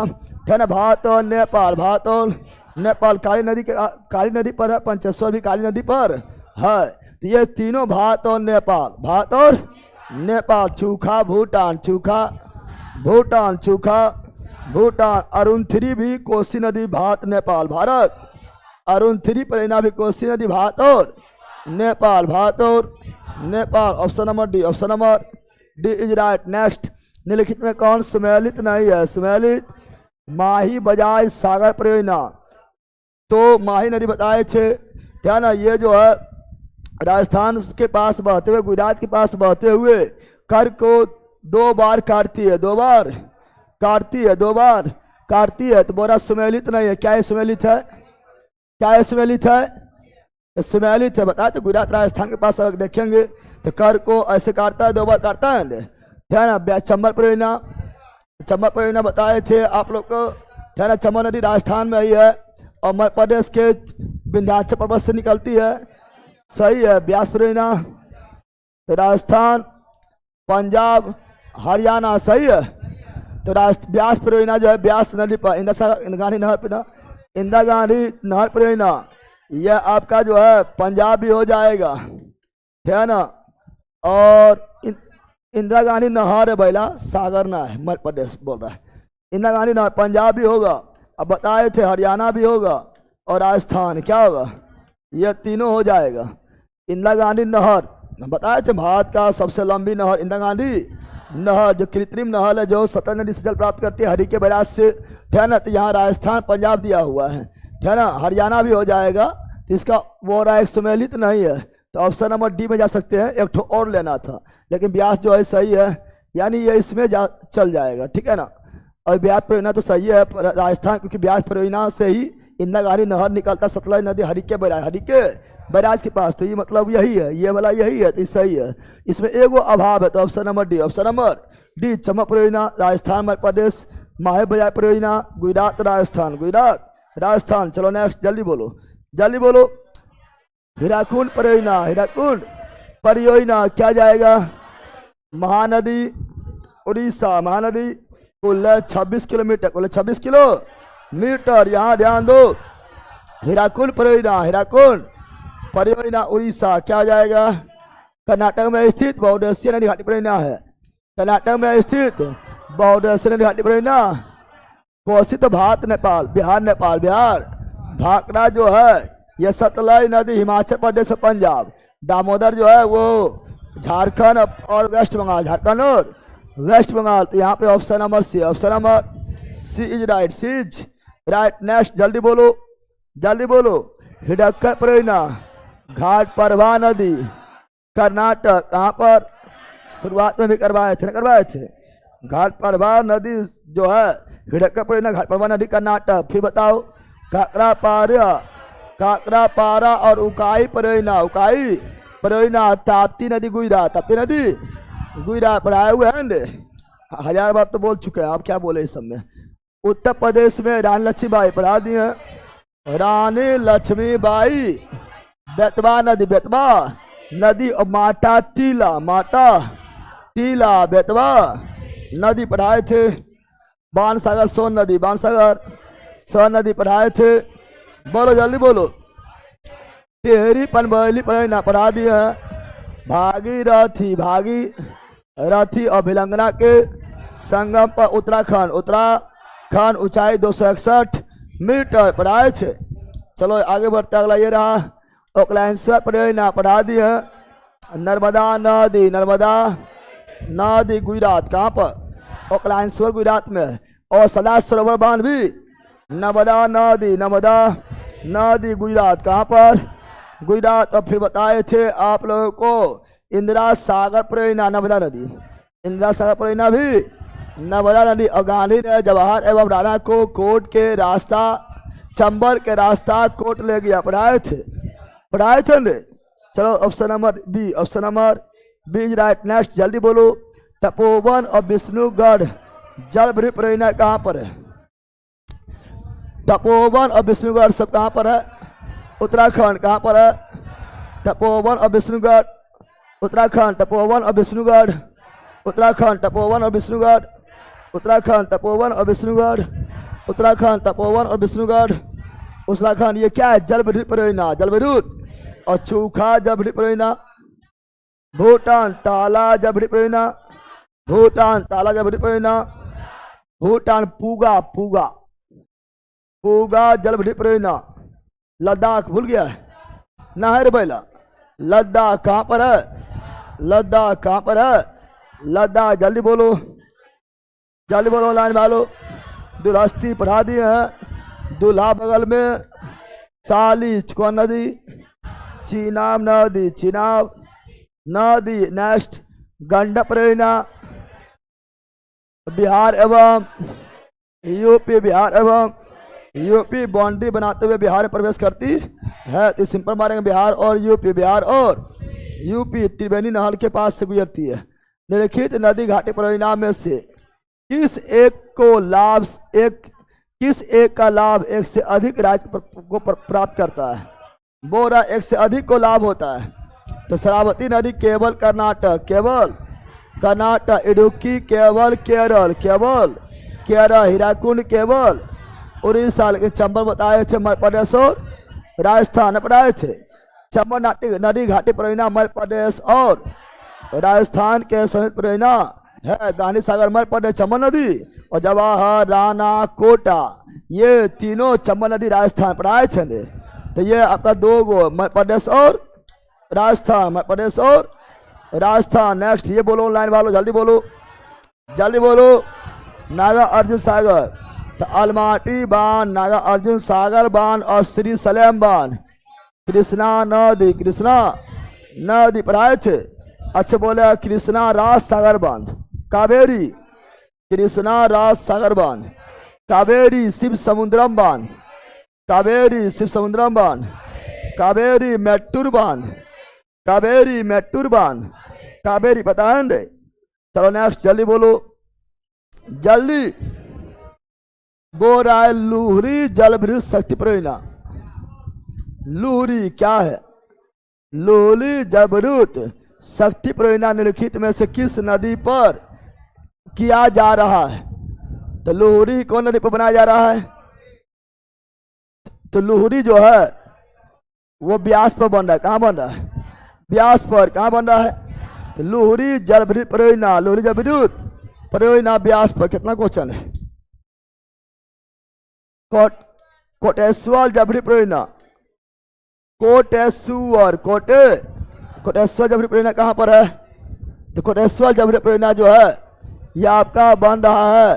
है ना, भारत और नेपाल, भारत और नेपाल। काली नदी के, काली नदी पर है, पंचेश्वर भी काली नदी पर है। तो ये तीनों भारत और नेपाल, भारत और नेपाल। चूखा भूटान, चूखा भूटान, चूखा भूटान। अरुणथरी भी कोसी नदी, भारत नेपाल, भारत। अरुणथरी परियोजना भी कोसी नदी, भारत और नेपाल, भारत और Nepal. Option number D, option number D is right. Next निम्नलिखित में कौन सुमेलित नहीं है? सुमेलित माही बजाय सागर परियोजना। तो माही नदी बताए थे, क्या ना, ये जो है राजस्थान के पास बहते हुए, गुजरात के पास बहते हुए कर को 2 बार काटती है, 2 बार काटती है, 2 बार काटती है। तो बोरा सुमेलित नहीं है। क्या ये सुमेलित है? क्या ये सुमेलित है? सुमेलित है। बताए तो गुजरात राजस्थान के पास अगर देखेंगे तो कर को ऐसे काटता है, 2 बार काटता है ना। चंबल परियोजना, चंबल परियोजना बताए थे आप लोग को, है ना। चंबल नदी राजस्थान में ही है और मध्य प्रदेश के विंध्याचल पर्वत से निकलती है। सही है। ब्यास परियोजना तो राजस्थान, पंजाब, हरियाणा। सही है। तो ब्यास परियोजना जो है ब्यास नदी पर इंदिरा गांधी नहर पर ना, इंदिरा गांधी नहर परियोजना, यह आपका जो है पंजाब भी हो जाएगा, है ना। और इंदिरा गांधी नहर है बैला, सागर ना है, मध्य प्रदेश बोल रहा है। इंदिरा गांधी नहर पंजाब भी होगा, अब बताए थे हरियाणा भी होगा और राजस्थान क्या होगा, यह तीनों हो जाएगा। इंदिरा गांधी नहर बताए थे भारत का सबसे लंबी नहर इंदिरा गांधी नहर, जो कृत्रिम नहर है, जो सतलज नदी से जल प्राप्त करती है हरिके बैराज से, है ना। तो यहाँ राजस्थान पंजाब दिया हुआ है ना। हरियाणा भी हो जाएगा। तो इसका वो रहा, एक सुमेलित नहीं है। तो ऑप्शन नंबर डी में जा सकते हैं। एक ठो और लेना था, लेकिन ब्यास जो है सही है, यानी ये इसमें चल जाएगा, ठीक है ना। और ब्यास परियोजना तो सही है राजस्थान, क्योंकि ब्यास परियोजना से ही इंदिरा गांधी नहर निकलता, सतलज नदी हरिके बैराज के पास। तो ये मतलब यही है, ये वाला यही है, तो सही है। इसमें एगो अभाव है, तो option number D, option number D. Chambal परियोजना राजस्थान मध्य प्रदेश, माही बजाय परियोजना गुजरात राजस्थान, गुजरात राजस्थान। चलो नेक्स्ट, जल्दी बोलो, जल्दी बोलो। हीराकुंड परियोजना, हीराकुंड परियोजना क्या जाएगा? महानदी उड़ीसा, महानदी कुल 26 किलोमीटर, कुल 26 किलोमीटर। यहाँ ध्यान दो, हीराकुंड परियोजना, हीराकुंड परियोजना उड़ीसा क्या जाएगा? कर्नाटक में स्थित बहुउद्देशीय नदी घाटी परियोजना है। कर्नाटक में स्थित बहुउद्देशीय नदी घाटी परियोजना। कोसी तो भारत, नेपाल, बिहार, नेपाल, बिहार। भाखड़ा जो है यह सतलज नदी हिमाचल प्रदेश और पंजाब। दामोदर जो है वो झारखंड और वेस्ट बंगाल, झारखंड और वेस्ट बंगाल। तो यहाँ पे option number C, option number C is right, C is right. Next, जल्दी बोलो, जल्दी बोलो। हिडक्कर परियोजना घाट प्रभा नदी, कर्नाटक, कहाँ पर? शुरुआत में भी करवाए थे ना, करवाए थे। घाट प्रभा नदी जो है हिडक्कर परियोजना, घाट प्रभा नदी कर्नाटक। फिर बताओ, काकरापारा और उकाई परियोजना, उकाई परियोजना ताप्ती नदी गुजरात, ताप्ती नदी गुजरात। पढ़ाए हुए हैं, 1000 बार तो बोल चुके हैं, आप क्या बोले इस सब में। उत्तर प्रदेश में रानी लक्ष्मीबाई पढ़ा दी है, रानी लक्ष्मीबाई। बेतवा नदी, बेतवा नदी और माटा टीला, माटा टीला बेतवा नदी पढ़ाए थे। बाणसागर सोन नदी, बाणसागर सोन नदी पढ़ाए थे। बोलो जल्दी बोलो। टेहरी पनबैली परियोजना पढ़ा दी है। भागीरथी, भागीरथी और भिलंगना के संगम पर उत्तराखंड, उत्तराखंड ऊंचाई 261 मीटर पढ़ाए थे। चलो आगे बढ़ते, अगला ये रहा ओकलेश्वर परियोजना पढ़ा दी है। नर्मदा नदी, नर्मदा नदी गुजरात, कहाँ पर? ओकलेश्वर गुजरात में है। और सदा सरोवर बांध भी नर्मदा नदी, नर्मदा नदी गुजरात, कहाँ पर? गुजरात। और फिर बताए थे आप लोगों को इंदिरा सागर परियोजना, नर्मदा नदी, इंदिरा सागर परियोजना भी नर्मदा नदी। और गांधी ने जवाहर एवं राणा को कोर्ट के रास्ता, चंबल के रास्ता कोर्ट ले गया, पढ़ाए थे ने। चलो option number B, option number B is right. Next, जल्दी बोलो। तपोवन और विष्णुगढ़ जल भृत परियोजना कहाँ पर है? तपोवन और विष्णुगढ़ सब कहाँ पर है? उत्तराखंड, कहाँ पर है? तपोवन और विष्णुगढ़ उत्तराखंड, तपोवन और विष्णुगढ़ उत्तराखंड, तपोवन और विष्णुगढ़ उत्तराखंड, तपोवन और विष्णुगढ़ उत्तराखंड, तपोवन और विष्णुगढ़ उत्तराखंड। ये क्या है? जल विद्युत परियोजना, जल विद्युत और चूखा जल विद्युत परियोजना। भूटान ताला जल विद्युत परियोजना, भूटान ताला जल विद्युत परियोजना। भूटान पूगा, पूगा पूगा जल विद्युत परियोजना। लद्दाख भूल गया है? नहर बैला, लद्दाख कहाँ पर है? लद्दाख कहाँ पर है? लद्दाख, जल्दी बोलो। जल्दी बोलो लाइन वालों। दुल्हस्ती पढ़ा दिए हैं। दूल्हा बगल में साली कौन नदी? चीनाब नदी, चीनाब नदी। नेक्स्ट गंडक परियोजना बिहार एवं यूपी, बिहार एवं यूपी बाउंड्री बनाते हुए बिहार में प्रवेश करती है। तो सिंपल मारेंगे बिहार और यूपी, बिहार और यूपी त्रिवेणी नहर के पास से गुजरती है। निम्नलिखित नदी घाटी परियोजना में से किस एक का लाभ एक से अधिक राज्य को प्राप्त करता है? बोरा एक से अधिक को लाभ होता है। तो शरावती नदी केवल कर्नाटक, केवल कर्नाटक, इडुक्की केवल केरल, केवल केरल, हीराकुंड केवल उड़ीसा के चंबल बताए थे, मध्य प्रदेश और राजस्थान पढ़ाए थे। चंबल नदी घाटी परियोजना मध्य प्रदेश और राजस्थान के संयुक्त परियोजना है। गांधी सागर मध्य प्रदेश चंबल नदी और जवाहर, राणा, कोटा ये तीनों चंबल नदी राजस्थान पढ़ाए थे। तो ये आपका दो गो मध्य प्रदेश और राजस्थान, मध्य प्रदेश और राजस्थान। नेक्स्ट ये बोलो लाइन वालों, जल्दी बोलो, जल्दी बोलो। नागा अर्जुन सागर, तो अलमाटी बांध, नागा अर्जुन सागर बांध और श्री सलेम बांध। कृष्णा नदी, कृष्णा नदी पढ़ाए थे। अच्छा बोले कृष्णा राज सागर बांध, कावेरी, कृष्णा राज सागर बांध, कावेरी शिव समुद्रम बांध, कावेरी शिव समुद्रम बांध, कावेरी मेट्टूर बांध, कावेरी मेट्टूर बांध, कावेरी पता है। चलो नेक्स्ट जल्दी बोलो, जल्दी। बोरा लुहरी जलभृत शक्ति परियोजना। लुहरी क्या है? लुहरी जलभृत शक्ति परियोजना निम्नलिखित में से किस नदी पर किया जा रहा है? तो लुहरी कौन नदी पर बनाया जा रहा है? तो लुहरी जो है वो ब्यास पर बन रहा है। कहाँ बन रहा है? ब्यास पर। कहाँ बन रहा है? तो लुहरी जलभृत परियोजना, लुहरी जलभृत परियोजना ब्यास पर। कितना क्वेश्चन है? कोटेश्वर जलभृत परियोजना, कोटेश्वर, कोटेश्वर जलभृत परियोजना कहाँ पर है? तो कोटेश्वर जलभृत परियोजना जो है ये आपका बन रहा है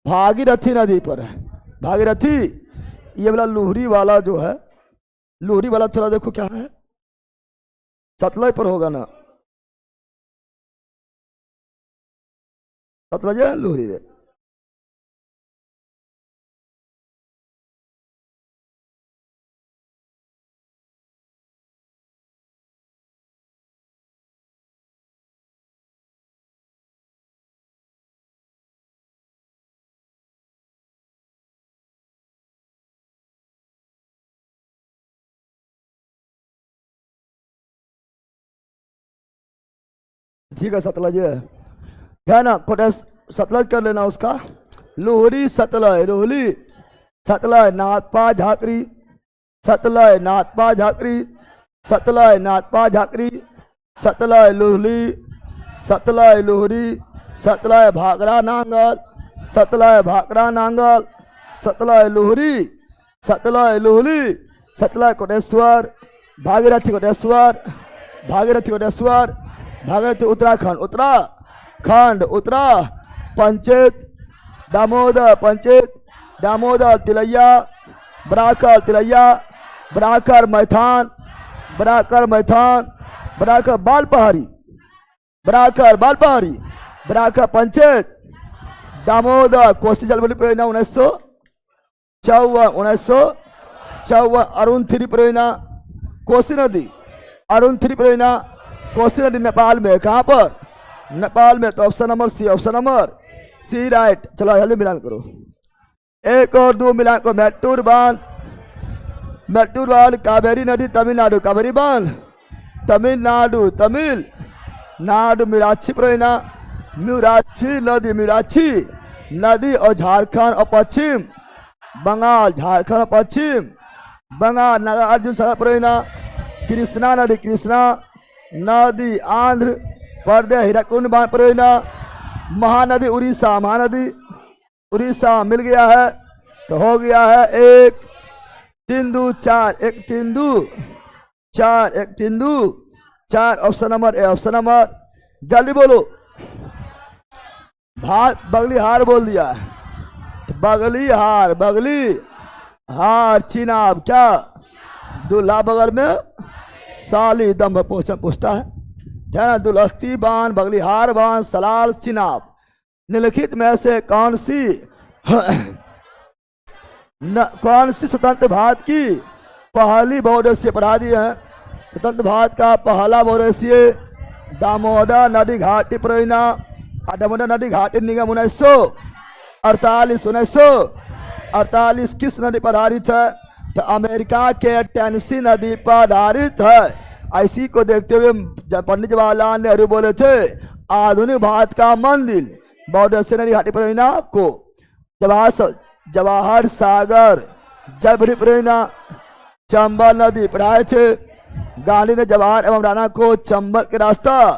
भागीरथी नदी पर है। भागीरथी ये वाला लुहरी वाला जो है, लुहरी वाला थोड़ा देखो क्या है, सतलज पर होगा ना, सतलज है लुहरी रे। ठीक है सतलज है ना। कोटेश सतलज कर लेना उसका। लोहरी सतलज, लोहरी सतलज नाथपा झाकरी, सतलज नाथपा झाकरी, सतलज नाथपा झाकरी, सतलज लोहरी, सतलज लोहरी, सतलज भागरा नांगल, सतलज भागरा नांगल, सतलज लोहरी, सतलज लोहरी, सतलज कोटेश्वर, भागीरथी कोटेश्वर, भागीरथी कोटेश्वर, भागीरथी उत्तराखंड, उत्तराखंड, उत्तरा पंचायत, दामोदर पंचायत, दामोदर तिलैया, बराकर तिलैया, बराकर मैथान, बराकर मैथान, बराकर बाल पहाड़ी, बराकर बाल पहाड़ी, बराकर पंचायत, दामोदर कोसी जलभृत परियोजना 1954, अरुण थ्री परियोजना कोसी नदी, अरुण थ्री परियोजना कोसी नदी नेपाल में। कहाँ पर? नेपाल में। तो option number C, option number C right. चलो जल्दी मिलान करो, एक और दो मिलान करो। मेट्टूर बांध, मेट्टूर बांध कावेरी नदी तमिलनाडु, कावेरी बांध तमिलनाडु, तमिलनाडु। मीराक्षी परियोजना, मीराक्षी नदी, मीराक्षी नदी और झारखंड और पश्चिम बंगाल, झारखंड और पश्चिम बंगाल। नागार्जुन सागर परियोजना, कृष्णा नदी, कृष्णा नदी आंध्र प्रदेश। हीराकुंड बांध परियोजना, महानदी उड़ीसा, महानदी उड़ीसा। मिल गया है तो हो गया है 1 3 2 4, 1 3 2 4, 1 3 2 4। Option number A, option number जल्दी बोलो, भात बगली हार बोल दिया, तो बगली हार चिनाब, क्या दूल्हा बगल में साली दम पोछन पूछता है ना। दुलस्ती बान, बगली हार बान, सलाल चिनाब, निम्नलिखित में से कौन सी स्वतंत्र भारत की पहली बहुउद्देशीय पढ़ा दी है। स्वतंत्र भारत का पहला बहुउद्देशीय दामोदर नदी घाटी परियोजना, दामोदर नदी घाटी निगम 1948 किस नदी पर आधारित है? तो अमेरिका के टेनेसी नदी पर आधारित है। इसी को देखते हुए पंडित जवाहरलाल नेहरू बोले थे आधुनिक भारत का मंदिर बहुउद्देशीय नदी घाटी परियोजना को जवाहर सागर जल परियोजना चंबल नदी पढ़ाए थे। गांधी ने जवाहर एवं राणा को चंबल के रास्ता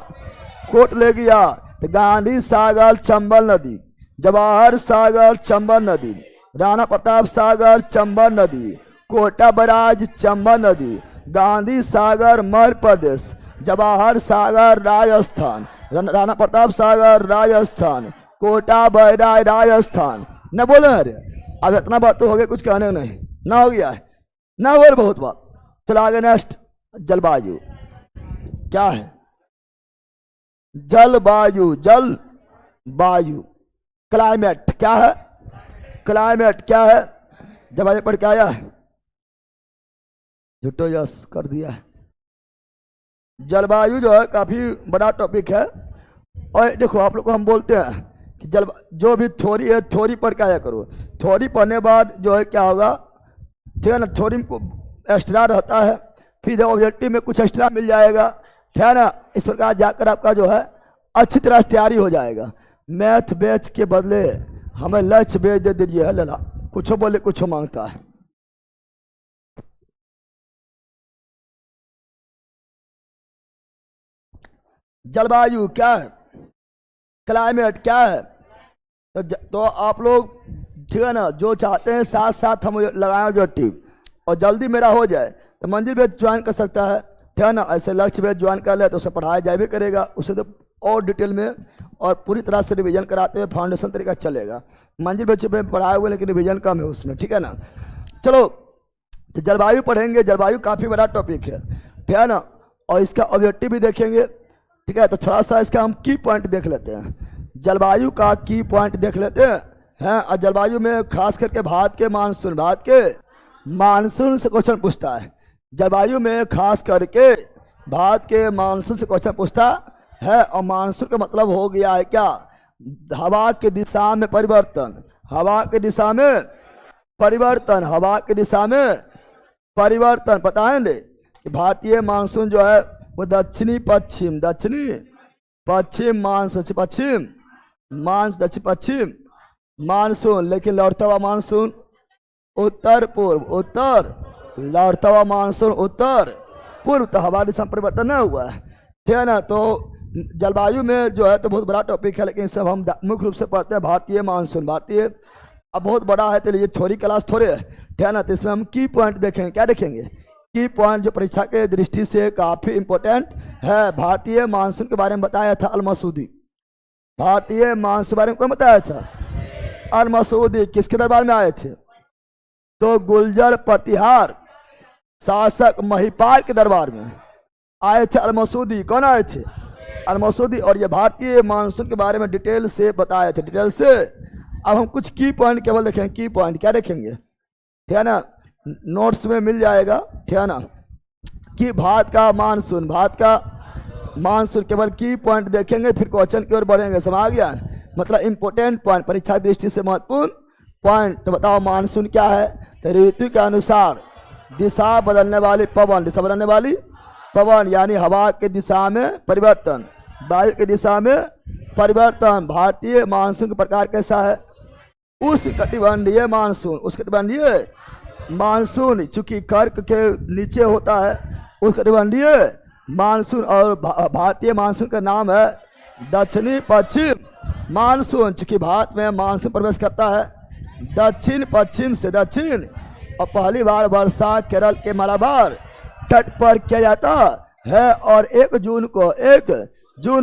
कोट ले गया, तो गांधी सागर चंबल नदी, जवाहर सागर चंबल नदी, राणा प्रताप सागर चंबल नदी, कोटा बराज चंबल नदी, गांधी सागर मध्य प्रदेश, जवाहर सागर राजस्थान, राणा प्रताप सागर राजस्थान, कोटा बैराज राजस्थान। न बोले अरे अब इतना बात तो हो गया, कुछ कहने नहीं ना, हो गया है ना, बोल बहुत बात। चलो आगे नेक्स्ट, जलवायु क्या है? जलवायु क्लाइमेट क्या है? क्लाइमेट क्या है? जलवायु पर क्या आया है? झूठो यस कर दिया है। जलवायु जो है काफी बड़ा टॉपिक है। और देखो आप लोग को हम बोलते हैं कि जो भी थ्योरी है, थ्योरी पढ़ के आया करो। थ्योरी पढ़ने बाद जो है क्या होगा, ठीक है ना, थ्योरी को एक्स्ट्रा रहता है, फिर ऑब्जेक्टिव में कुछ एक्स्ट्रा मिल जाएगा, ठीक है ना। इस प्रकार जाकर आपका जो है अच्छी तरह से तैयारी हो जाएगा। मैथ बेच के बदले हमें लक्ष्य बेच दे दीजिए, है लला, कुछ बोले कुछ मांगता है। जलवायु क्या है? क्लाइमेट क्या है? तो आप लोग ठीक है ना, जो चाहते हैं साथ साथ हम लगाएं ऑब्जेक्टिव और जल्दी मेरा हो जाए तो मंजिल बेच ज्वाइन कर सकता है, ठीक है ना। ऐसे लक्ष्य बेच ज्वाइन कर ले तो उसे पढ़ाया जाए भी करेगा, उसे तो और डिटेल में और पूरी तरह से रिवीजन कराते हुए फाउंडेशन तरीका चलेगा। मंजिल बेच पे पढ़ाए हुए लेकिन रिवीजन कम है उसमें, ठीक है ना। चलो तो जलवायु पढ़ेंगे। जलवायु काफ़ी बड़ा टॉपिक है, ठीक है ना, और इसका ऑब्जेक्टिव भी देखेंगे, ठीक है। तो थोड़ा सा इसका हम की पॉइंट देख लेते हैं। जलवायु का की पॉइंट देख लेते हैं। और जलवायु में खास करके भारत के मानसून से क्वेश्चन पूछता है। जलवायु में खास करके भारत के मानसून से क्वेश्चन पूछता है। और मानसून का मतलब हो गया है क्या? हवा की दिशा में परिवर्तन, हवा की दिशा में परिवर्तन, हवा की दिशा में परिवर्तन। पता है कि भारतीय मानसून जो है वो दक्षिणी पश्चिम दक्षिण पश्चिम मानसून, लेकिन लौटता हुआ मानसून उत्तर पूर्व, लौटता हुआ मानसून उत्तर पूर्व। तो हवा दिशा परिवर्तन नहीं हुआ है, ठीक है ना। तो जलवायु में जो है तो बहुत बड़ा टॉपिक है, लेकिन सब हम मुख्य रूप से पढ़ते हैं भारतीय मानसून। अब बहुत बड़ा है तो ये थ्योरी क्लास थोड़े है, ठीक है ना। तो इसमें हम की पॉइंट देखेंगे। क्या देखेंगे? की पॉइंट जो परीक्षा के दृष्टि से काफी इंपॉर्टेंट है। भारतीय मानसून के बारे में बताया था अल-मसूदी। भारतीय मानसून के बारे में कौन बताया था? अल-मसूदी। किसके दरबार में आए थे? तो गुर्जर प्रतिहार शासक महिपाल के दरबार में आए थे अल-मसूदी। कौन आए थे? अल-मसूदी। और ये भारतीय मानसून के बारे में डिटेल से बताए थे, डिटेल से। अब हम कुछ की पॉइंट केवल देखेंगे। की पॉइंट क्या देखेंगे, ठीक है ना, नोट्स में मिल जाएगा, ठीक है ना, कि भारत का मानसून केवल की पॉइंट देखेंगे, फिर क्वेश्चन की ओर बढ़ेंगे। समझ गया? मतलब इंपॉर्टेंट पॉइंट, परीक्षा दृष्टि से महत्वपूर्ण पॉइंट। तो बताओ मानसून क्या है? तो ऋतु के अनुसार दिशा बदलने वाली पवन, दिशा बदलने वाली पवन यानी हवा की दिशा में परिवर्तन, वायु की दिशा में परिवर्तन। भारतीय मानसून का प्रकार कैसा है? उष्णकटिबंधीय मानसून। उष्णकटिबंधीय मानसून चूंकि कर्क के नीचे होता है उष्णकटिबंधीय मानसून। और भारतीय मानसून का नाम है दक्षिणी पश्चिम मानसून। चूंकि भारत में मानसून प्रवेश करता है दक्षिण पश्चिम से दक्षिण, और पहली बार वर्षा केरल के मलाबार तट पर किया जाता है। और 1 जून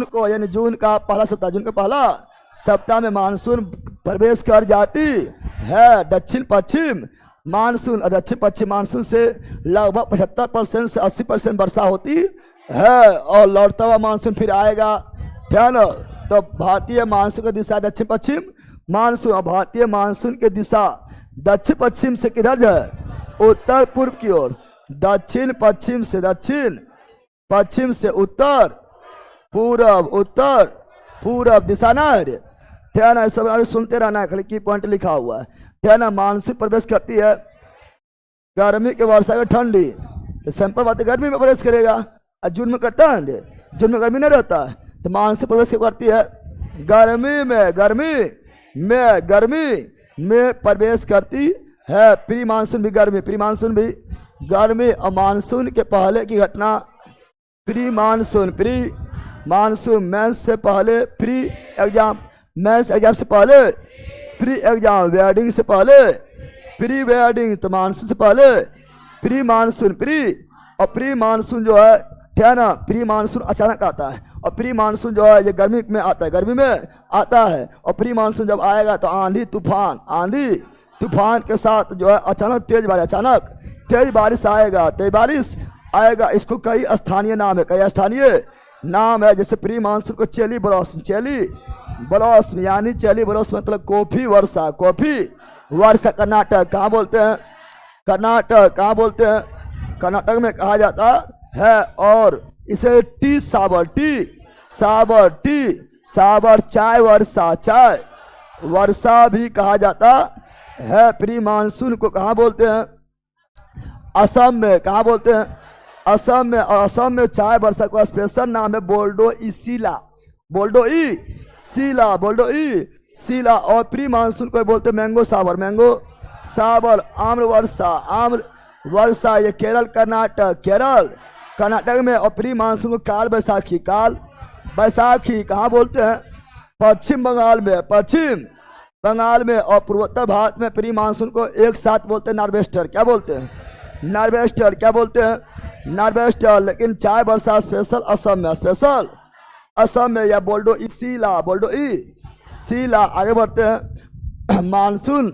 को यानी जून का पहला सप्ताह, जून का पहला सप्ताह में मानसून प्रवेश कर जाती है। दक्षिण पश्चिम मानसून और दक्षिण पश्चिम मानसून से लगभग 75% से 80% वर्षा होती है और लौटता हुआ मानसून फिर आएगा, ठीक है ना। तो भारतीय मानसून की दिशा दक्षिण पश्चिम मानसून, और भारतीय मानसून की दिशा दक्षिण पश्चिम से किधर जो है, उत्तर पूर्व की ओर। दक्षिण पश्चिम से दक्षिण, पश्चिम से उत्तर, पूरब, उत्तर पूरब दिशा ना है, ठीक है ना। सब अभी सुनते रहना है, खाली की पॉइंट लिखा हुआ है, ठीक है ना। मानसून प्रवेश करती है गर्मी के वर्षा के ठंडी, तो सिंपल बात है गर्मी में प्रवेश करेगा। और जून में करता है, जून में गर्मी नहीं रहता है, तो मानसून प्रवेश करती है गर्मी में, गर्मी में प्रवेश करती है। प्री मानसून भी गर्मी, प्री मानसून भी गर्मी। और मानसून के पहले की घटना प्री मानसून मेंस से पहले, प्री एग्जाम, मेंस एग्जाम से पहले, प्री एग्जाम, वेडिंग से पहले, प्री वेडिंग, तो मानसून से पहले प्री मानसून, प्री। और प्री मानसून जो है, ठीक है ना, प्री मानसून अचानक आता है, और प्री मानसून जो है ये गर्मी में आता है, गर्मी में आता है। और प्री मानसून जब आएगा तो आंधी तूफान के साथ जो है अचानक तेज बारिश आएगा। इसको कई स्थानीय नाम है, जैसे प्री मानसून को चेली ब्लॉसम, यानी चेली ब्लॉसम मतलब कॉफी वर्षा। कर्नाटक कहाँ बोलते हैं, कर्नाटक में कहा जाता है। और इसे टी साबर चाय वर्षा भी कहा जाता है। प्री मानसून को कहाँ बोलते हैं, असम में, कहाँ बोलते हैं, असम में। और असम में चाय वर्षा का स्पेशल नाम है बोल्डो ई सीला। और प्री मानसून को बोलते हैं मैंगो साबर। आम्र वर्षा ये केरल कर्नाटक में। और प्री मानसून को काल बैसाखी कहाँ बोलते हैं, पश्चिम बंगाल में। और पूर्वोत्तर भारत में प्री मानसून को एक साथ बोलते हैं नार्वेस्टर, क्या बोलते हैं, नार्वेस्टर। लेकिन चाय वर्षा स्पेशल असम में या बोल्डो ई सीला। आगे बढ़ते हैं। मानसून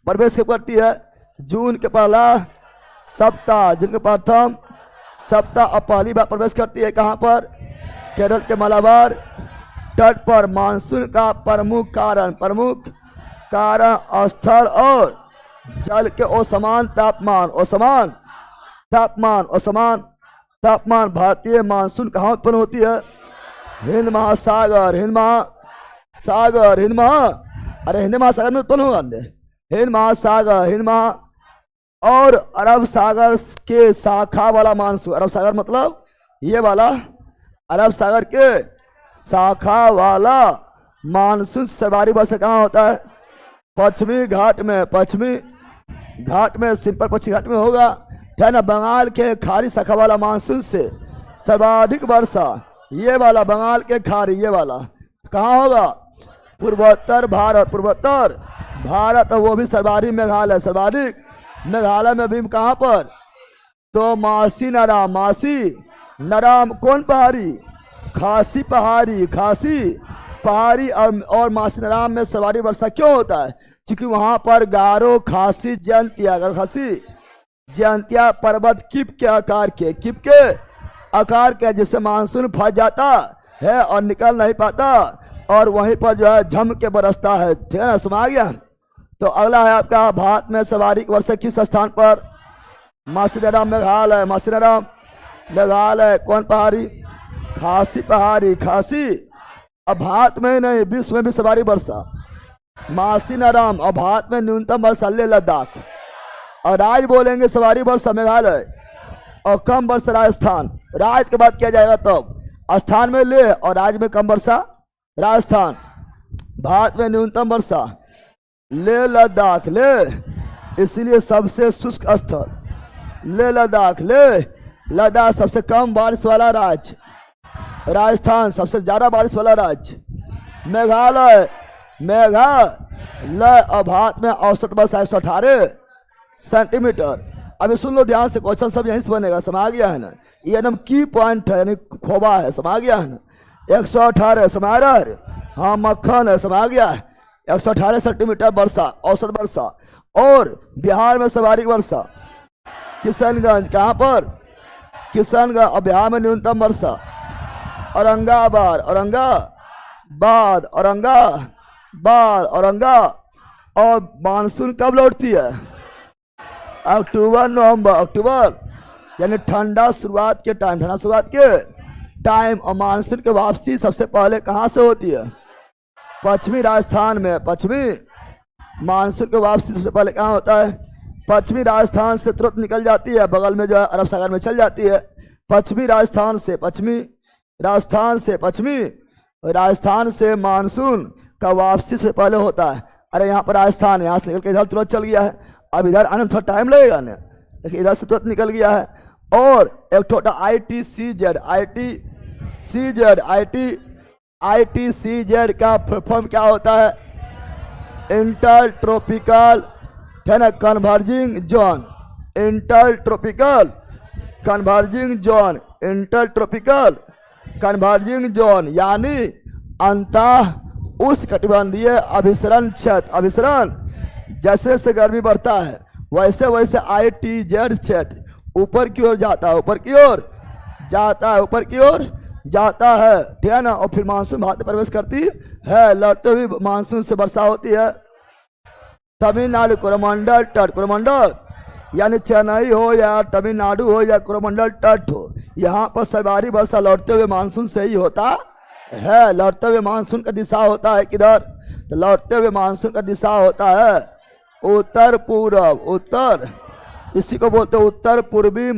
प्रवेश करती है जून के पहला सप्ताह, जून के प्रथम सप्ताह। और पहली बार प्रवेश करती है कहाँ पर, केरल के मलाबार तट पर। मानसून का प्रमुख कारण स्थल और जल के असमान तापमान। भारतीय मानसून कहाँ उत्पन्न होती है, हिंद महासागर में उत्पन्न होगा, हिंद महासागर और अरब सागर के शाखा वाला मानसून। अरब सागर मतलब ये वाला, अरब सागर के शाखा वाला मानसून सर्वाधिक वर्षा कहाँ होता है, पश्चिमी घाट में, सिंपल पश्चिमी घाट में होगा, है ना। बंगाल के खाड़ी शाखा वाला मानसून से सर्वाधिक वर्षा ये वाला, बंगाल के खाड़ी ये वाला कहाँ होगा, पूर्वोत्तर भारत। और वो भी सर्वाधिक मेघालय में भी कहाँ पर, तो मासी नराम कौन पहाड़ी, खासी पहाड़ी। और मासी नराम में सर्वाधिक वर्षा क्यों होता है, क्योंकि वहां पर गारो खासी जयंतिया पर्वत किप के आकार के जिससे मानसून फंस जाता है और निकल नहीं पाता, और वहीं पर जो है झम के बरसता है, ठीक है ना, समझ गया। तो अगला है आपका भारत में सर्वाधिक वर्षा किस स्थान पर, मासीनराम मेघालय। कौन पहाड़ी, खासी। अब भारत में नहीं विश्व में भी सर्वाधिक वर्षा मासीनराम। और भारत में न्यूनतम वर्षा लेह लद्दाख। और राज्य बोलेंगे सर्वाधिक वर्षा मेघालय और कम वर्षा राजस्थान। राज्य के बाद किया जाएगा तब, स्थान में लेह और राज्य में कम वर्षा राजस्थान। भारत में न्यूनतम वर्षा लेह लद्दाख, इसलिए सबसे शुष्क स्थल लेह लद्दाख सबसे कम बारिश वाला राज्य, राजस्थान सबसे ज्यादा बारिश वाला राज्य, मेघालय। और भारत में औसत वर्षा 118 सेंटीमीटर। अभी सुन लो ध्यान से, क्वेश्चन सब यहीं से बनेगा, समझ गया है ना, ये एकदम की पॉइंट है, यानी खोबा है, समझ गया है ना। 118 समझ रहा है, हाँ मक्खन है, सब आ गया है। 118 सेंटीमीटर वर्षा, औसत वर्षा। और बिहार में सर्वाधिक वर्षा किशनगंज, कहाँ पर? किशनगंज। और बिहार में न्यूनतम वर्षा औरंगाबाद, औरंगाबाद, औरंगाबाद, और मानसून कब लौटती है? अक्टूबर नवंबर, अक्टूबर यानी ठंडा शुरुआत के टाइम, ठंडा शुरुआत के टाइम। और मानसून की वापसी सबसे पहले कहाँ से होती है? पश्चिमी राजस्थान में। पश्चिमी मानसून की वापसी सबसे पहले कहाँ होता है? पश्चिमी राजस्थान से तुरंत निकल जाती है, बगल में जो है अरब सागर में चल जाती है। पश्चिमी राजस्थान से मानसून का वापसी से पहले होता है। अरे यहाँ पर राजस्थान, यहाँ से निकल के इधर तुरंत चल गया है। अब इधर आने में थोड़ा टाइम लगेगा ना, लेकिन इधर से तुरंत निकल गया है। और एक छोटा ITCZ का फॉर्म क्या होता है? Inter tropical converging zone, inter tropical converging zone यानी अंतः उष्णकटिबंधीय अभिसरण क्षेत्र। अभिसरण, जैसे जैसे गर्मी बढ़ता है वैसे वैसे ITZ क्षेत्र ऊपर की ओर जाता है, ऊपर की ओर जाता है, ठीक है ना। और फिर मानसून भारत में प्रवेश करती है। लौटते हुए मानसून से वर्षा होती है। तमिलनाडु कोरोमंडल तट, यानी चेन्नई हो या तमिलनाडु हो या कोरोमंडल तट हो, यहाँ पर सर्वाधिक वर्षा लौटते हुए मानसून से ही होता है। लौटते हुए मानसून का दिशा होता है किधर? तो लौटते हुए मानसून का दिशा होता है उत्तर पूर्व, इसी को बोलते हैं उत्तर पूर्वी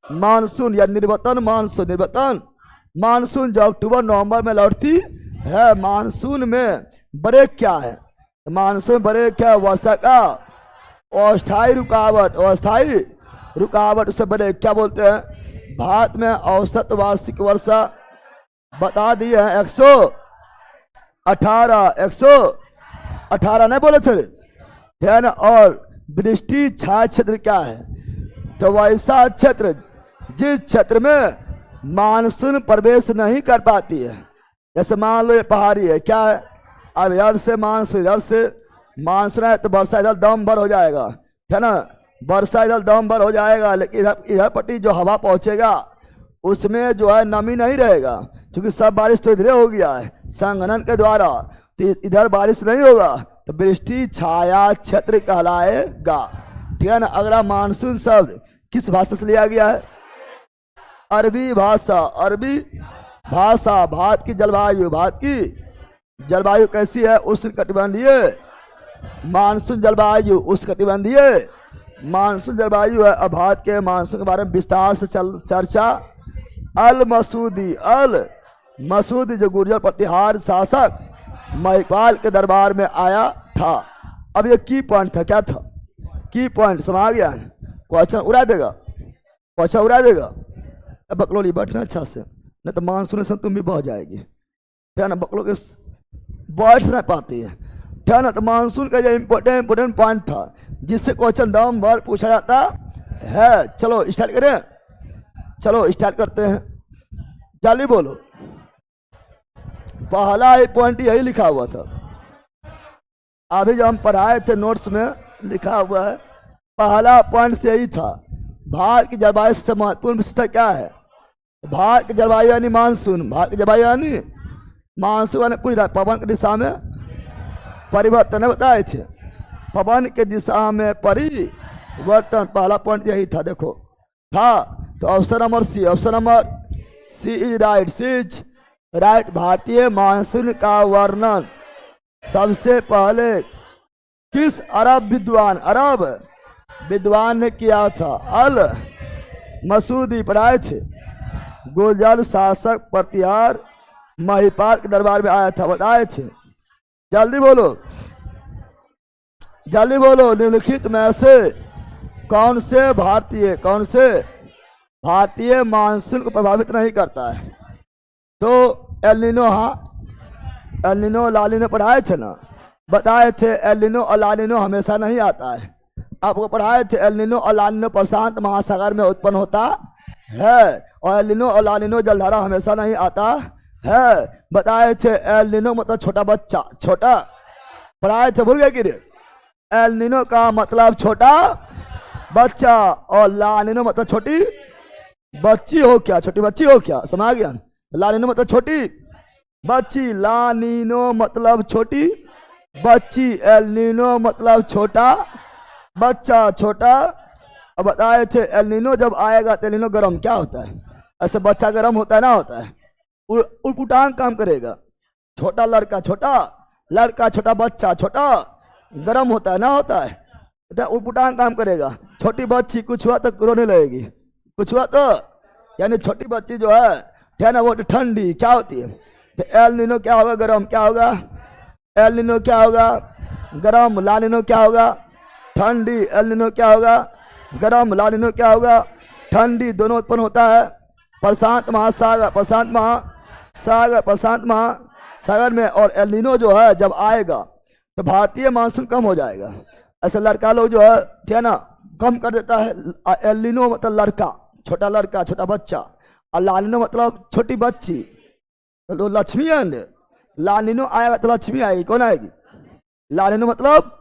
मानसून या निर्वतन मानसून जो अक्टूबर नवंबर में लौटती है। मानसून में ब्रेक क्या है? मानसून ब्रेक है वर्षा का अस्थायी रुकावट, उसे ब्रेक क्या बोलते हैं? भारत में औसत वार्षिक वर्षा बता दी है 118 नहीं बोले थे, है ना। और वृष्टि छाया क्षेत्र क्या है? तो वैसा क्षेत्र जिस क्षेत्र में मानसून प्रवेश नहीं कर पाती है। जैसे मान लो ये पहाड़ी है, क्या है? अब इधर से मानसून है तो वर्षा इधर दम भर हो जाएगा, है ना। वर्षा इधर दम भर हो जाएगा, लेकिन इधर पट्टी जो हवा पहुंचेगा उसमें जो है नमी नहीं रहेगा, क्योंकि सब बारिश तो इधर हो गया है संघनन के द्वारा, तो इधर बारिश नहीं होगा, तो वृष्टि छाया क्षेत्र कहलाएगा, ठीक है ना। अगला मानसून शब्द किस भाषा से लिया गया है? अरबी भाषा। भारत की जलवायु कैसी है? उष्णकटिबंधीय। मानसून जलवायु उष्णकटिबंधीय मानसून जलवायु है। अब भारत के मानसून के बारे में विस्तार से चर्चा। अल मसूदी जो गुर्जर प्रतिहार शासक महिपाल के दरबार में आया था। अब ये की पॉइंट था, क्या था की पॉइंट? समझ गया? क्वेश्चन उड़ा देगा। अब बकलोली बैठना अच्छा से, नहीं तो मानसून से तुम भी बह जाएगी, ठीक है ना। बकलो के बैठ नहीं पाती है, ठीक है ना। तो मानसून का जो इम्पोर्टेंट पॉइंट था जिससे क्वेश्चन दम भर पूछा जाता है। चलो स्टार्ट करते हैं। जल्दी बोलो। पहला ही पॉइंट यही लिखा हुआ था, अभी जो हम पढ़ाए थे नोट्स में लिखा हुआ है, पहला पॉइंट से यही था। भारत की जलवायु से महत्वपूर्ण विशेषता क्या है? भारत की जलवायु यानी मानसून। भारत की जलवायु यानी मानसून पूछ रहा है, पवन की दिशा में परिवर्तन बताए थे। पवन के दिशा में परिवर्तन, पहला पॉइंट यही था। देखो था, तो option number C is right. भारतीय मानसून का वर्णन सबसे पहले किस अरब विद्वान ने किया था? अल मसूदी पढ़ाए थे। गुर्जर शासक प्रतिहार महिपाल के दरबार में आया था, बताए थे। जल्दी बोलो। निम्नलिखित में से कौन से भारतीय मानसून को प्रभावित नहीं करता है? तो एल नीनो, एल नीनो लालिनो पढ़ाए थे ना, बताए थे। एल नीनो और लालिनो हमेशा नहीं आता है, आपको पढ़ाए थे। एल नीनो और लालिनो प्रशांत महासागर में उत्पन्न होता है, और एल नीनो और लालिनो जलधारा हमेशा नहीं आता है। बताए थे एल नीनो मतलब छोटा बच्चा, छोटा पढ़ाए थे, भूल गए कि रे? एल नीनो का मतलब छोटा बच्चा और ला नीनो मतलब छोटी बच्ची हो क्या, छोटी बच्ची हो क्या, समझ गया? ला नीनो मतलब छोटी बच्ची, ला नीनो मतलब छोटी बच्ची, एल नीनो मतलब छोटा बच्चा, छोटा। अब बताए थे एल नीनो जब आएगा तो एल नीनो गर्म क्या होता है? ऐसे बच्चा गर्म होता है ना, होता है उल्पुटांग काम करेगा। छोटा लड़का छोटा, लड़का छोटा, बच्चा छोटा, गर्म होता है ना, होता है तो उल्पुटांग काम करेगा। छोटी बच्ची कुछ हुआ तो रोने लगेगी, कुछ हुआ तो, यानी छोटी बच्ची जो है ना वो ठंडी क्या होती है? तो एल नीनो क्या होगा? गर्म। क्या होगा? एल नीनो क्या होगा? गर्म। ला नीनो क्या होगा? ठंडी। एल नीनो क्या होगा? गर्म। ला नीनो क्या होगा? ठंडी। दोनों उत्पन्न होता है प्रशांत महासागर, प्रशांत महासागर, प्रशांत महासागर में। और एल नीनो जो है जब आएगा तो भारतीय मानसून कम हो जाएगा। ऐसे लड़का लोग जो है ना कम कर देता है। एल नीनो मतलब लड़का, छोटा लड़का, छोटा बच्चा, और ला नीनो मतलब छोटी बच्ची, तो लक्ष्मी है। ला नीनो आएगा तो लक्ष्मी आएगी। कौन आएगी? ला नीनो मतलब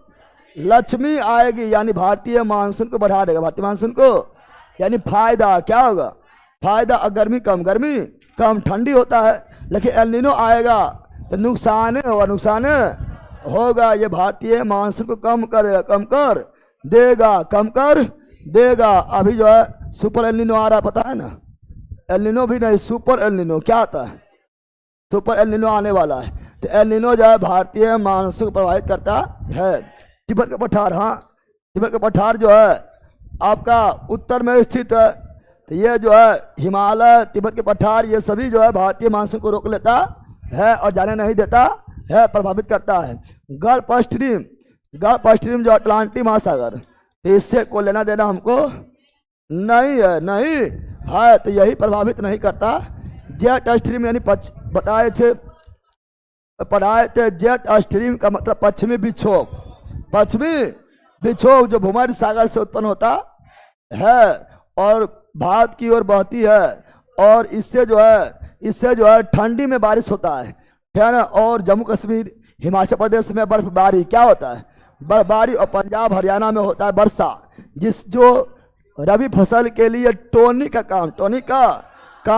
लक्ष्मी आएगी, यानी भारतीय मानसून को बढ़ा देगा। भारतीय मानसून को यानी फायदा क्या होगा? फायदा। गर्मी कम, गर्मी कम, ठंडी होता है। लेकिन एल नीनो आएगा तो नुकसान होगा, नुकसान होगा। ये भारतीय मानसून को कम करेगा, कम कर देगा, कम कर देगा। अभी जो है सुपर एल नीनो आ रहा है, पता है ना? एल नीनो भी नहीं, सुपर एल नीनो। क्या आता है? सुपर एल नीनो आने वाला है। तो एल नीनो जो है भारतीय मानसून को प्रभावित करता है। तिब्बत का पठार, हाँ तिब्बत का पठार जो है आपका उत्तर में स्थित है। तो ये जो है हिमालय, तिब्बत के पठार, ये सभी जो है भारतीय मानसून को रोक लेता है और जाने नहीं देता है, प्रभावित करता है। गल्फ स्ट्रीम, गल्फ स्ट्रीम जो अटलांटिक महासागर, तो इससे कोई लेना देना हमको नहीं है, नहीं है, तो यही प्रभावित नहीं करता। जेट स्ट्रीम यानी बताए थे, पढ़ाए थे, जेट स्ट्रीम का मतलब पश्चिमी विक्षोभ, पश्चिमी विक्षोभ जो भूमध्य सागर से उत्पन्न होता है और भारत की ओर बहती है। और इससे जो है ठंडी में बारिश होता है ना। और जम्मू कश्मीर, हिमाचल प्रदेश में बर्फबारी क्या होता है? बर्फबारी। और पंजाब हरियाणा में होता है वर्षा, जो रबी फसल के लिए टोनी का काम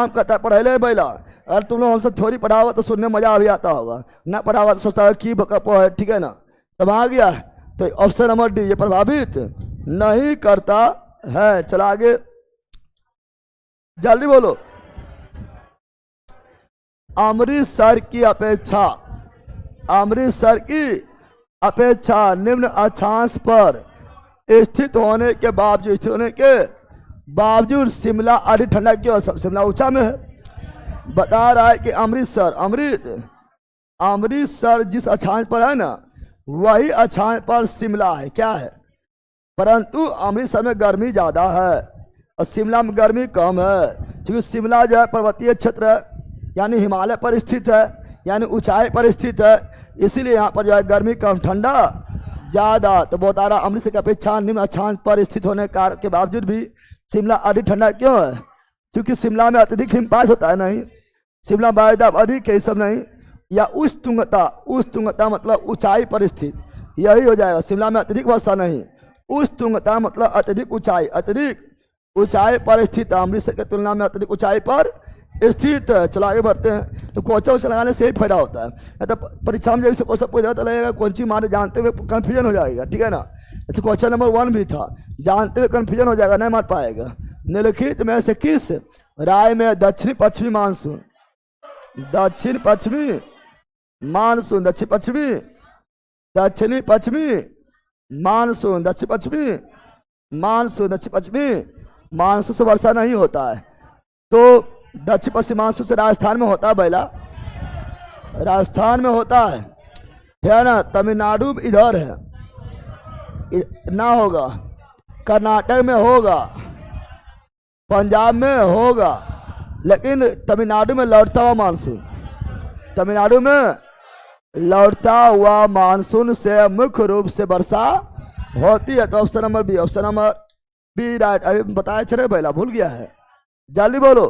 करता है। पढ़े बैला, अगर तुम लोग हमसे थोड़ी पढ़ा होगा तो सुनने में मजा भी आता होगा, ना पढ़ा होगा तो सोचता है कि बकपो है, ठीक है ना? सब आ गया। तो ऑप्शन नंबर डी, ये प्रभावित नहीं करता है। चला आगे, जल्दी बोलो। अमृतसर की अपेक्षा, अमृतसर की अपेक्षा निम्न अक्षांश पर स्थित होने के बावजूद शिमला अधिक ठंडा क्यों? शिमला ऊंचा में है। बता रहा है कि अमृतसर जिस अक्षांश पर है ना, वही अक्षांश पर शिमला है। क्या है? परंतु अमृतसर में गर्मी ज़्यादा है और शिमला में गर्मी कम है, क्योंकि शिमला जो है पर्वतीय क्षेत्र है, यानी हिमालय पर स्थित है, यानी ऊंचाई पर स्थित है, इसीलिए यहाँ पर जो है गर्मी कम, ठंडा ज़्यादा। तो बता रहा अमृतसर की अपेक्षा निम्न अक्षांश पर स्थित होने के बावजूद भी शिमला अधिक ठंडा क्यों है? क्योंकि शिमला में अत्यधिक हिमपात होता है, नहीं शिमला में वायुदाब अधिक है, सब नहीं। या उष्णता मतलब ऊंचाई पर स्थित, यही हो जाएगा। शिमला में अत्यधिक वर्षा नहीं, उष्णता मतलब अत्यधिक ऊंचाई पर स्थित। अमृतसर की तुलना में अत्यधिक ऊंचाई पर स्थित। चलो आगे बढ़ते हैं। तो क्वेश्चन लगाने से ही फायदा होता है, तो परीक्षा में जब से क्वेश्चन पूछा तो लगेगा कौन सी माने जानते हुए कन्फ्यूजन हो जाएगा, ठीक है ना? ऐसे क्वेश्चन नंबर 1 भी था, जानते हुए कन्फ्यूजन हो जाएगा, नहीं मार पाएगा। निम्नलिखित में से किस राय में दक्षिण पश्चिमी मानसून, दक्षिण पश्चिमी मानसून से वर्षा नहीं होता है? तो दक्षिण पश्चिम मानसून से राजस्थान में होता है, बैला राजस्थान में होता है ना? तमिलनाडु इधर है ना, होगा कर्नाटक में होगा, पंजाब में होगा, लेकिन तमिलनाडु में लौटता हुआ मानसून, तमिलनाडु में लौटता हुआ मानसून से मुख्य रूप से वर्षा होती है। तो ऑप्शन नंबर बी राइट। अभी बताया चले, पहला भूल गया है, जल्दी बोलो।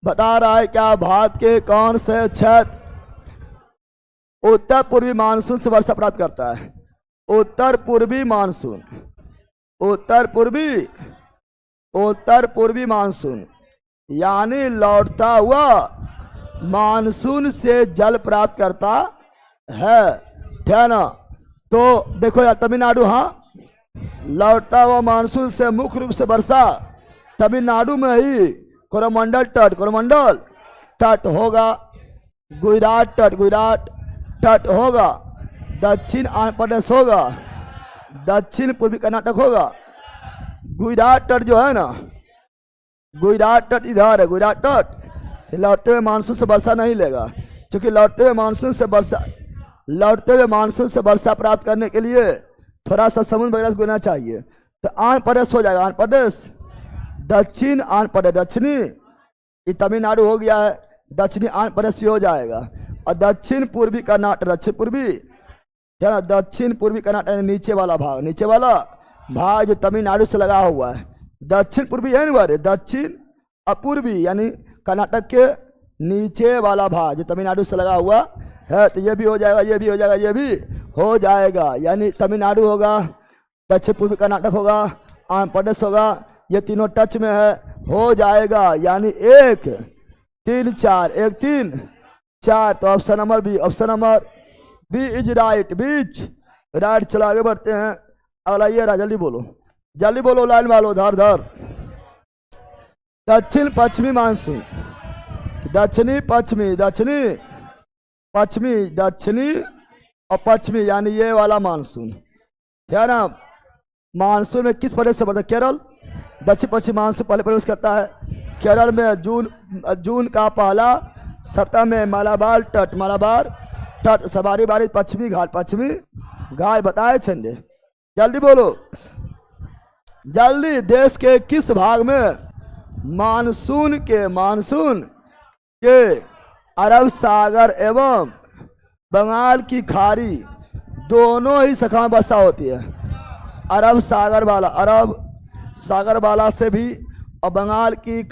बता रहा है क्या, भारत के कौन से क्षेत्र उत्तर पूर्वी मानसून से वर्षा प्राप्त करता है? उत्तर पूर्वी मानसून, उत्तर पूर्वी मानसून यानी लौटता हुआ मानसून से जल प्राप्त करता है, ठीक है ना। तो देखो यार, तमिलनाडु, हाँ, लौटता हुआ मानसून से मुख्य रूप से वर्षा तमिलनाडु में ही कोरोमंडल तट होगा, गुजरात तट होगा, दक्षिण आंध्र प्रदेश होगा, दक्षिण पूर्वी कर्नाटक होगा। गुजरात तट जो है ना, गुजरात तट इधर है, गुजरात तट लौटते हुए मानसून से वर्षा नहीं लेगा, क्योंकि लौटते हुए मानसून से वर्षा प्राप्त करने के लिए थोड़ा सा समुद्र वगैरह से गुजरना चाहिए। तो आंध्र प्रदेश हो जाएगा, आंध्र प्रदेश, दक्षिण आंध्र प्रदेश, दक्षिणी, ये तमिलनाडु हो गया है, दक्षिणी आंध्र प्रदेश भी हो जाएगा। और दक्षिण पूर्वी कर्नाटक, दक्षिण पूर्वी कर्नाटक नीचे वाला भाग जो तमिलनाडु से लगा हुआ है, दक्षिण पूर्वी है ना, दक्षिण और पूर्वी यानी कर्नाटक के नीचे वाला भाग जो तमिलनाडु से लगा हुआ है। तो ये भी हो जाएगा, ये भी हो जाएगा, ये भी हो जाएगा, यानी तमिलनाडु होगा, दक्षिण पूर्वी कर्नाटक होगा, आंध्र प्रदेश होगा, ये तीनों टच में है, हो जाएगा। यानी 1 3 4, 1 3 4। तो option number B is right, beach right. चलो आगे बढ़ते हैं, अगला ये रहा, जल्दी बोलो लाइन वालो, धर। दक्षिण पश्चिमी मानसून, दक्षिणी और पश्चिमी यानी ये वाला मानसून, है ना। मानसून में किस प्रदेश से बढ़ता है? केरल। दक्षिण पश्चिम मानसून पहले प्रवेश करता है केरल में जून का पहला सप्ताह में मालाबार तट सवारी बारिश पश्चिमी घाट बताए थे। जल्दी बोलो, जल्दी। देश के किस भाग में मानसून के अरब सागर एवं बंगाल की खाड़ी दोनों ही शाखा में वर्षा होती है? अरब सागर वाला से भी और बंगाल की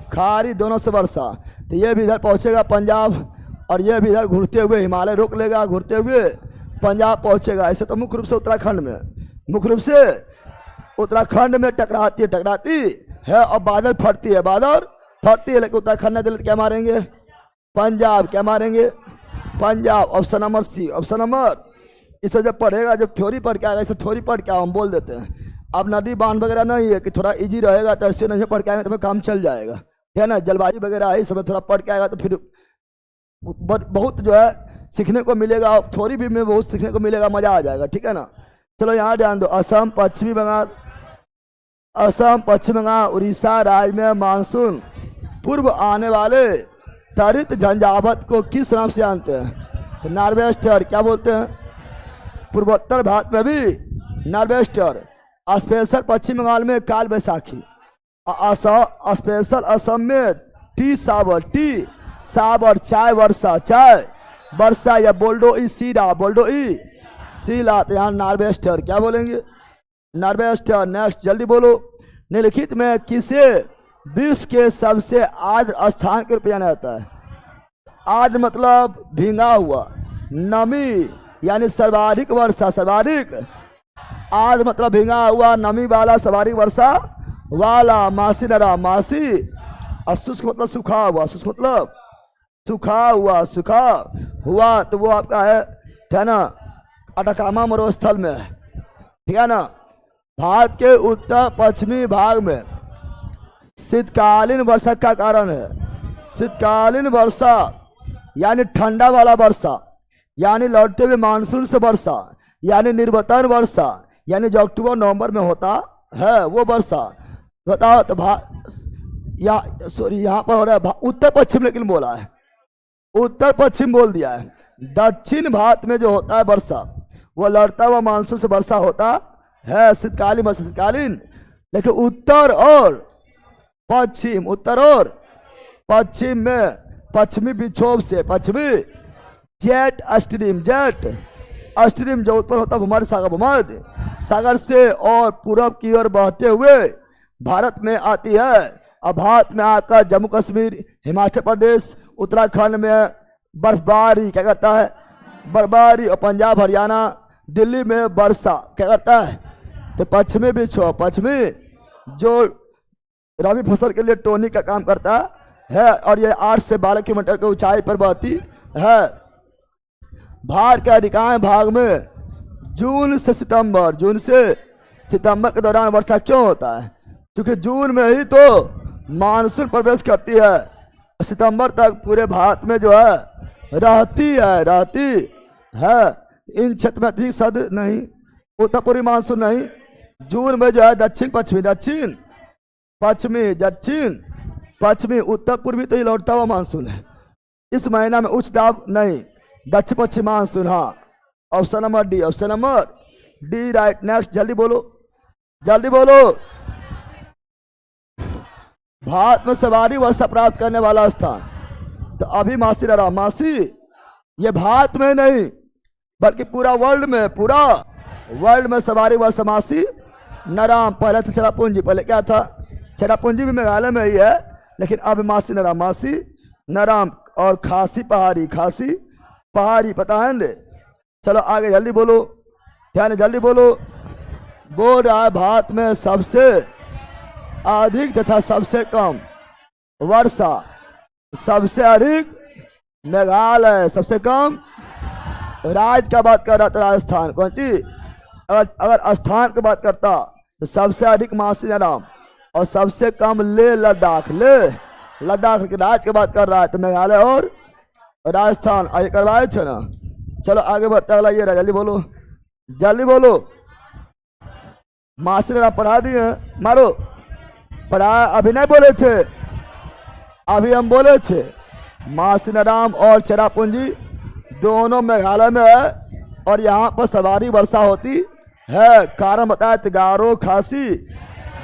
खाड़ी दोनों से वर्षा। तो ये भी इधर पहुंचेगा पंजाब, और ये भी इधर घूरते हुए हिमालय रोक लेगा, घूरते हुए पंजाब पहुंचेगा। ऐसे तो मुख्य रूप से उत्तराखंड में टकराती है और बादल फटती है, लेकिन उत्तराखंड ने क्या मारेंगे? पंजाब। क्या मारेंगे? Punjab. Option number C. Option number, इसे जब पढ़ेगा, जब थ्योरी पढ़ के आएगा, इसे थ्योरी पढ़ के हम बोल देते हैं। अब नदी बांध वगैरह नहीं है कि थोड़ा इजी रहेगा, तो ऐसे नहीं पढ़ के आएंगे तो काम चल जाएगा, ठीक है ना। जलवायु वगैरह है, इस समय थोड़ा पढ़ के आएगा तो फिर बहुत जो है सीखने को मिलेगा, थ्योरी भी में बहुत सीखने को मिलेगा, मजा आ जाएगा, ठीक है ना। चलो यहाँ ध्यान दो, असम पश्चिम बंगाल उड़ीसा राज्य में मानसून पूर्व आने वाले त्वरित झंझावत को किस नाम से जानते हैं? तो नॉर्वेस्टर। क्या बोलते हैं? पूर्वोत्तर भारत में भी नॉर्वेस्टर। स्पेशल पश्चिम बंगाल में काल बैसाखी, स्पेशल असम में टी साबर चाय वर्षा या बोल्डो ई सीला। तो यहाँ नॉर्वेस्टर। क्या बोलेंगे? नॉर्वेस्टर। नेक्स्ट, जल्दी बोलो। निम्नलिखित में किसे विश्व के सबसे आर्द्र स्थान के रूप में जाना जाता है? आर्द्र मतलब भींगा हुआ, नमी यानी सर्वाधिक वर्षा, आर्द्र मतलब भींगा हुआ, नमी वाला, सर्वाधिक वर्षा वाला। मासी नरा, और शुष्क मतलब सूखा हुआ, तो वो आपका है ना, अटाकामा मरुस्थल में, ठीक है ना। भारत के उत्तर पश्चिमी भाग में शीतकालीन वर्षा का कारण है। शीतकालीन वर्षा यानी ठंडा वाला वर्षा, यानी लौटते हुए मानसून से वर्षा, यानी निर्वतन वर्षा, यानी जो अक्टूबर नवंबर में होता है वो वर्षा। बताओ तो यहाँ पर हो रहा है उत्तर पश्चिम, लेकिन बोला है उत्तर पश्चिम बोल दिया है। दक्षिण भारत में जो होता है वर्षा, वो लौटता हुआ मानसून से वर्षा होता है, शीतकालीन। लेकिन उत्तर और पश्चिम में पश्चिमी विक्षोभ से, पश्चिमी जेट स्ट्रीम जो उत्पन्न होता है भूमध्य सागर से और पूरब की ओर बहते हुए भारत में आती है, अब भारत में आकर जम्मू कश्मीर, हिमाचल प्रदेश, उत्तराखंड में बर्फबारी क्या करता है, बर्फबारी, और पंजाब, हरियाणा, दिल्ली में वर्षा क्या करता है। तो पश्चिमी विक्षोभ, पश्चिमी जो रबी फसल के लिए टोनी का काम करता है, और ये 8 से 12 किलोमीटर की ऊंचाई पर बहती है। भारत के अधिकांश भाग में जून से सितंबर के दौरान वर्षा क्यों होता है? क्योंकि जून में ही तो मानसून प्रवेश करती है, सितंबर तक पूरे भारत में जो है रहती है। इन क्षेत्र में अधिक सर्द नहीं, उत्तर पूर्वी मानसून नहीं। जून में जो है दक्षिण पश्चिमी उत्तर पूर्वी तो ये लौटता हुआ मानसून है। इस महीना में उच्च दाब नहीं, दक्षिण पश्चिम मानसून। हाँ, option number D right. Next, जल्दी बोलो। भारत में सर्वाधिक वर्षा प्राप्त करने वाला स्थान, तो अभी मासी रहा। मासी ये भारत में नहीं बल्कि पूरा वर्ल्ड में सर्वाधिक वर्षा मासी नाराम। पहले तो चेरापूंजी, पहले क्या था? चेरापूंजी भी मेघालय में ही है, लेकिन अब मासी नाराम और खासी पहाड़ी पता है ना। चलो आगे जल्दी बोलो, ध्यान जल्दी बोलो। बोल रहा है भारत में सबसे अधिक तथा सबसे कम वर्षा, सबसे अधिक मेघालय, सबसे कम राज्य का बात कर रहा था राजस्थान। कौन सी? अगर स्थान की बात करता तो सबसे अधिक मासी नाराम और सबसे कम ले लद्दाख के राज्य की बात कर रहा है, तो मेघालय और राजस्थान आगे करवाए थे ना। चलो आगे बढ़ते, अगला ये रहा, जल्दी बोलो। मासी नाराम पढ़ा दिए, मारो पढ़ा। अभी नहीं बोले थे, अभी हम बोले थे मासी नाराम और चेरापूंजी दोनों मेघालय में है, और यहाँ पर सर्वाधिक वर्षा होती है। कारण बताया तो गारो, खासी,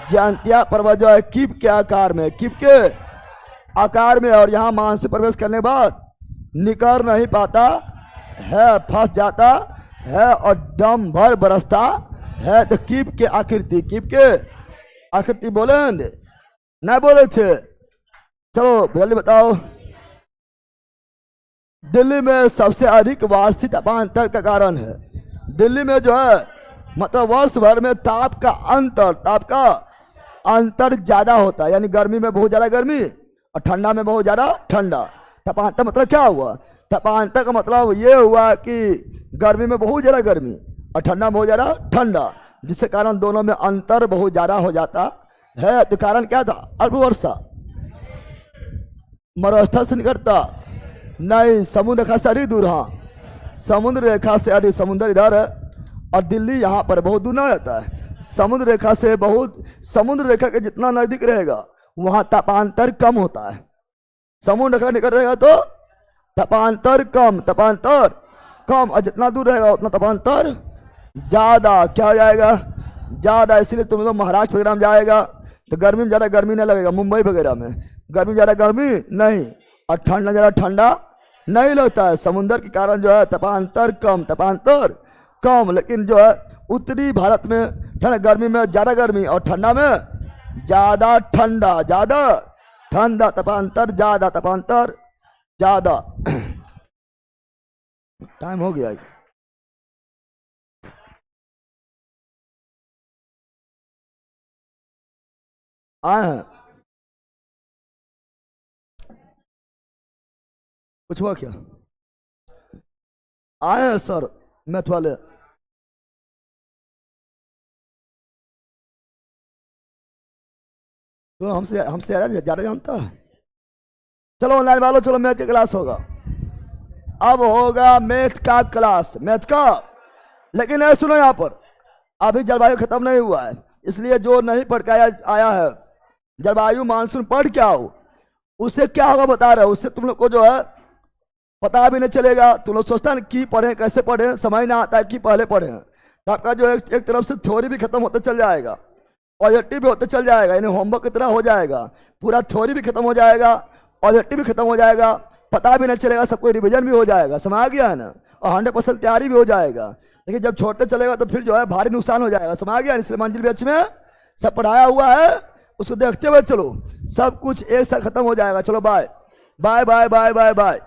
जयंतिया पर्वत जो है कीप के आकार में, और यहाँ मानसून प्रवेश करने के बाद निकल नहीं पाता है, फंस जाता है और दम भर बरसता है। तो कीप के आकृति बोले नहीं बोले थे। चलो जल्दी बताओ। दिल्ली में सबसे अधिक वार्षिक तापांतर का कारण है। दिल्ली में जो है मतलब वर्ष भर में ताप का अंतर ज्यादा होता है, यानी गर्मी में बहुत ज्यादा गर्मी और ठंडा में बहुत ज्यादा ठंडा। तापांतर मतलब क्या हुआ? तापांतर का मतलब ये हुआ कि गर्मी में बहुत ज्यादा गर्मी और ठंडा में बहुत ज्यादा ठंडा, जिसके कारण दोनों में अंतर बहुत ज्यादा हो जाता है। तो कारण क्या था? अल्प वर्षा, मरुस्थल से निकटता नहीं, समुद्र रेखा से अधिक दूर। हाँ, समुद्र रेखा से अधिक, समुद्र इधर है और दिल्ली यहाँ पर बहुत दूर ना रहता है। समुद्र रेखा के जितना नजदीक रहेगा वहाँ तापांतर कम होता है। समुद्र रेखा निकट रहेगा तो तापांतर कम और जितना दूर रहेगा उतना तापांतर ज्यादा। क्या हो जाएगा? ज्यादा। इसीलिए तुम लोग महाराष्ट्र वगैरह में जाएगा तो गर्मी में ज्यादा गर्मी नहीं लगेगा, मुंबई वगैरह में गर्मी ज्यादा गर्मी नहीं और ठंडा ज्यादा ठंडा नहीं लगता है। समुद्र के कारण जो है तापांतर कम, लेकिन जो है उत्तरी भारत में ठंडा, गर्मी में ज्यादा गर्मी और ठंडा में ज्यादा ठंडा, तापांतर ज्यादा। टाइम हो गया। आए हैं, कुछ हुआ क्या? आए हैं सर मैथ वाले। तो हमसे ज्यादा जानता है। चलो ऑनलाइन वालों, चलो मैथ की क्लास होगा। अब होगा मैथ का क्लास, लेकिन है सुनो, यहाँ पर अभी जलवायु खत्म नहीं हुआ है, इसलिए जो नहीं पढ़ के आया है जलवायु मानसून पढ़ के आओ, उससे क्या होगा बता रहे हो। उससे तुम लोग को जो है पता भी नहीं चलेगा। तुम लोग सोचता है कि पढ़े, कैसे पढ़े, समझ ना आता है कि पहले पढ़े। तो आपका जो एक तरफ से थ्योरी भी खत्म होते चल जाएगा, ऑब्जेक्टिव भी होते चल जाएगा, यानी होमवर्क की तरह हो जाएगा। पूरा थ्योरी भी खत्म हो जाएगा, ऑब्जेक्टिव भी खत्म हो जाएगा, पता भी नहीं चलेगा, सबको रिविजन भी हो जाएगा, समझ आ गया है ना, और 100% तैयारी भी हो जाएगा। लेकिन जब छोड़ते चलेगा तो फिर जो है भारी नुकसान हो जाएगा, समझ आ गया। इसलिए मंजिल बैच में सब पढ़ाया हुआ है, उसको देखते हुए चलो, सब कुछ एक साथ खत्म हो जाएगा। चलो bye bye bye bye bye bye.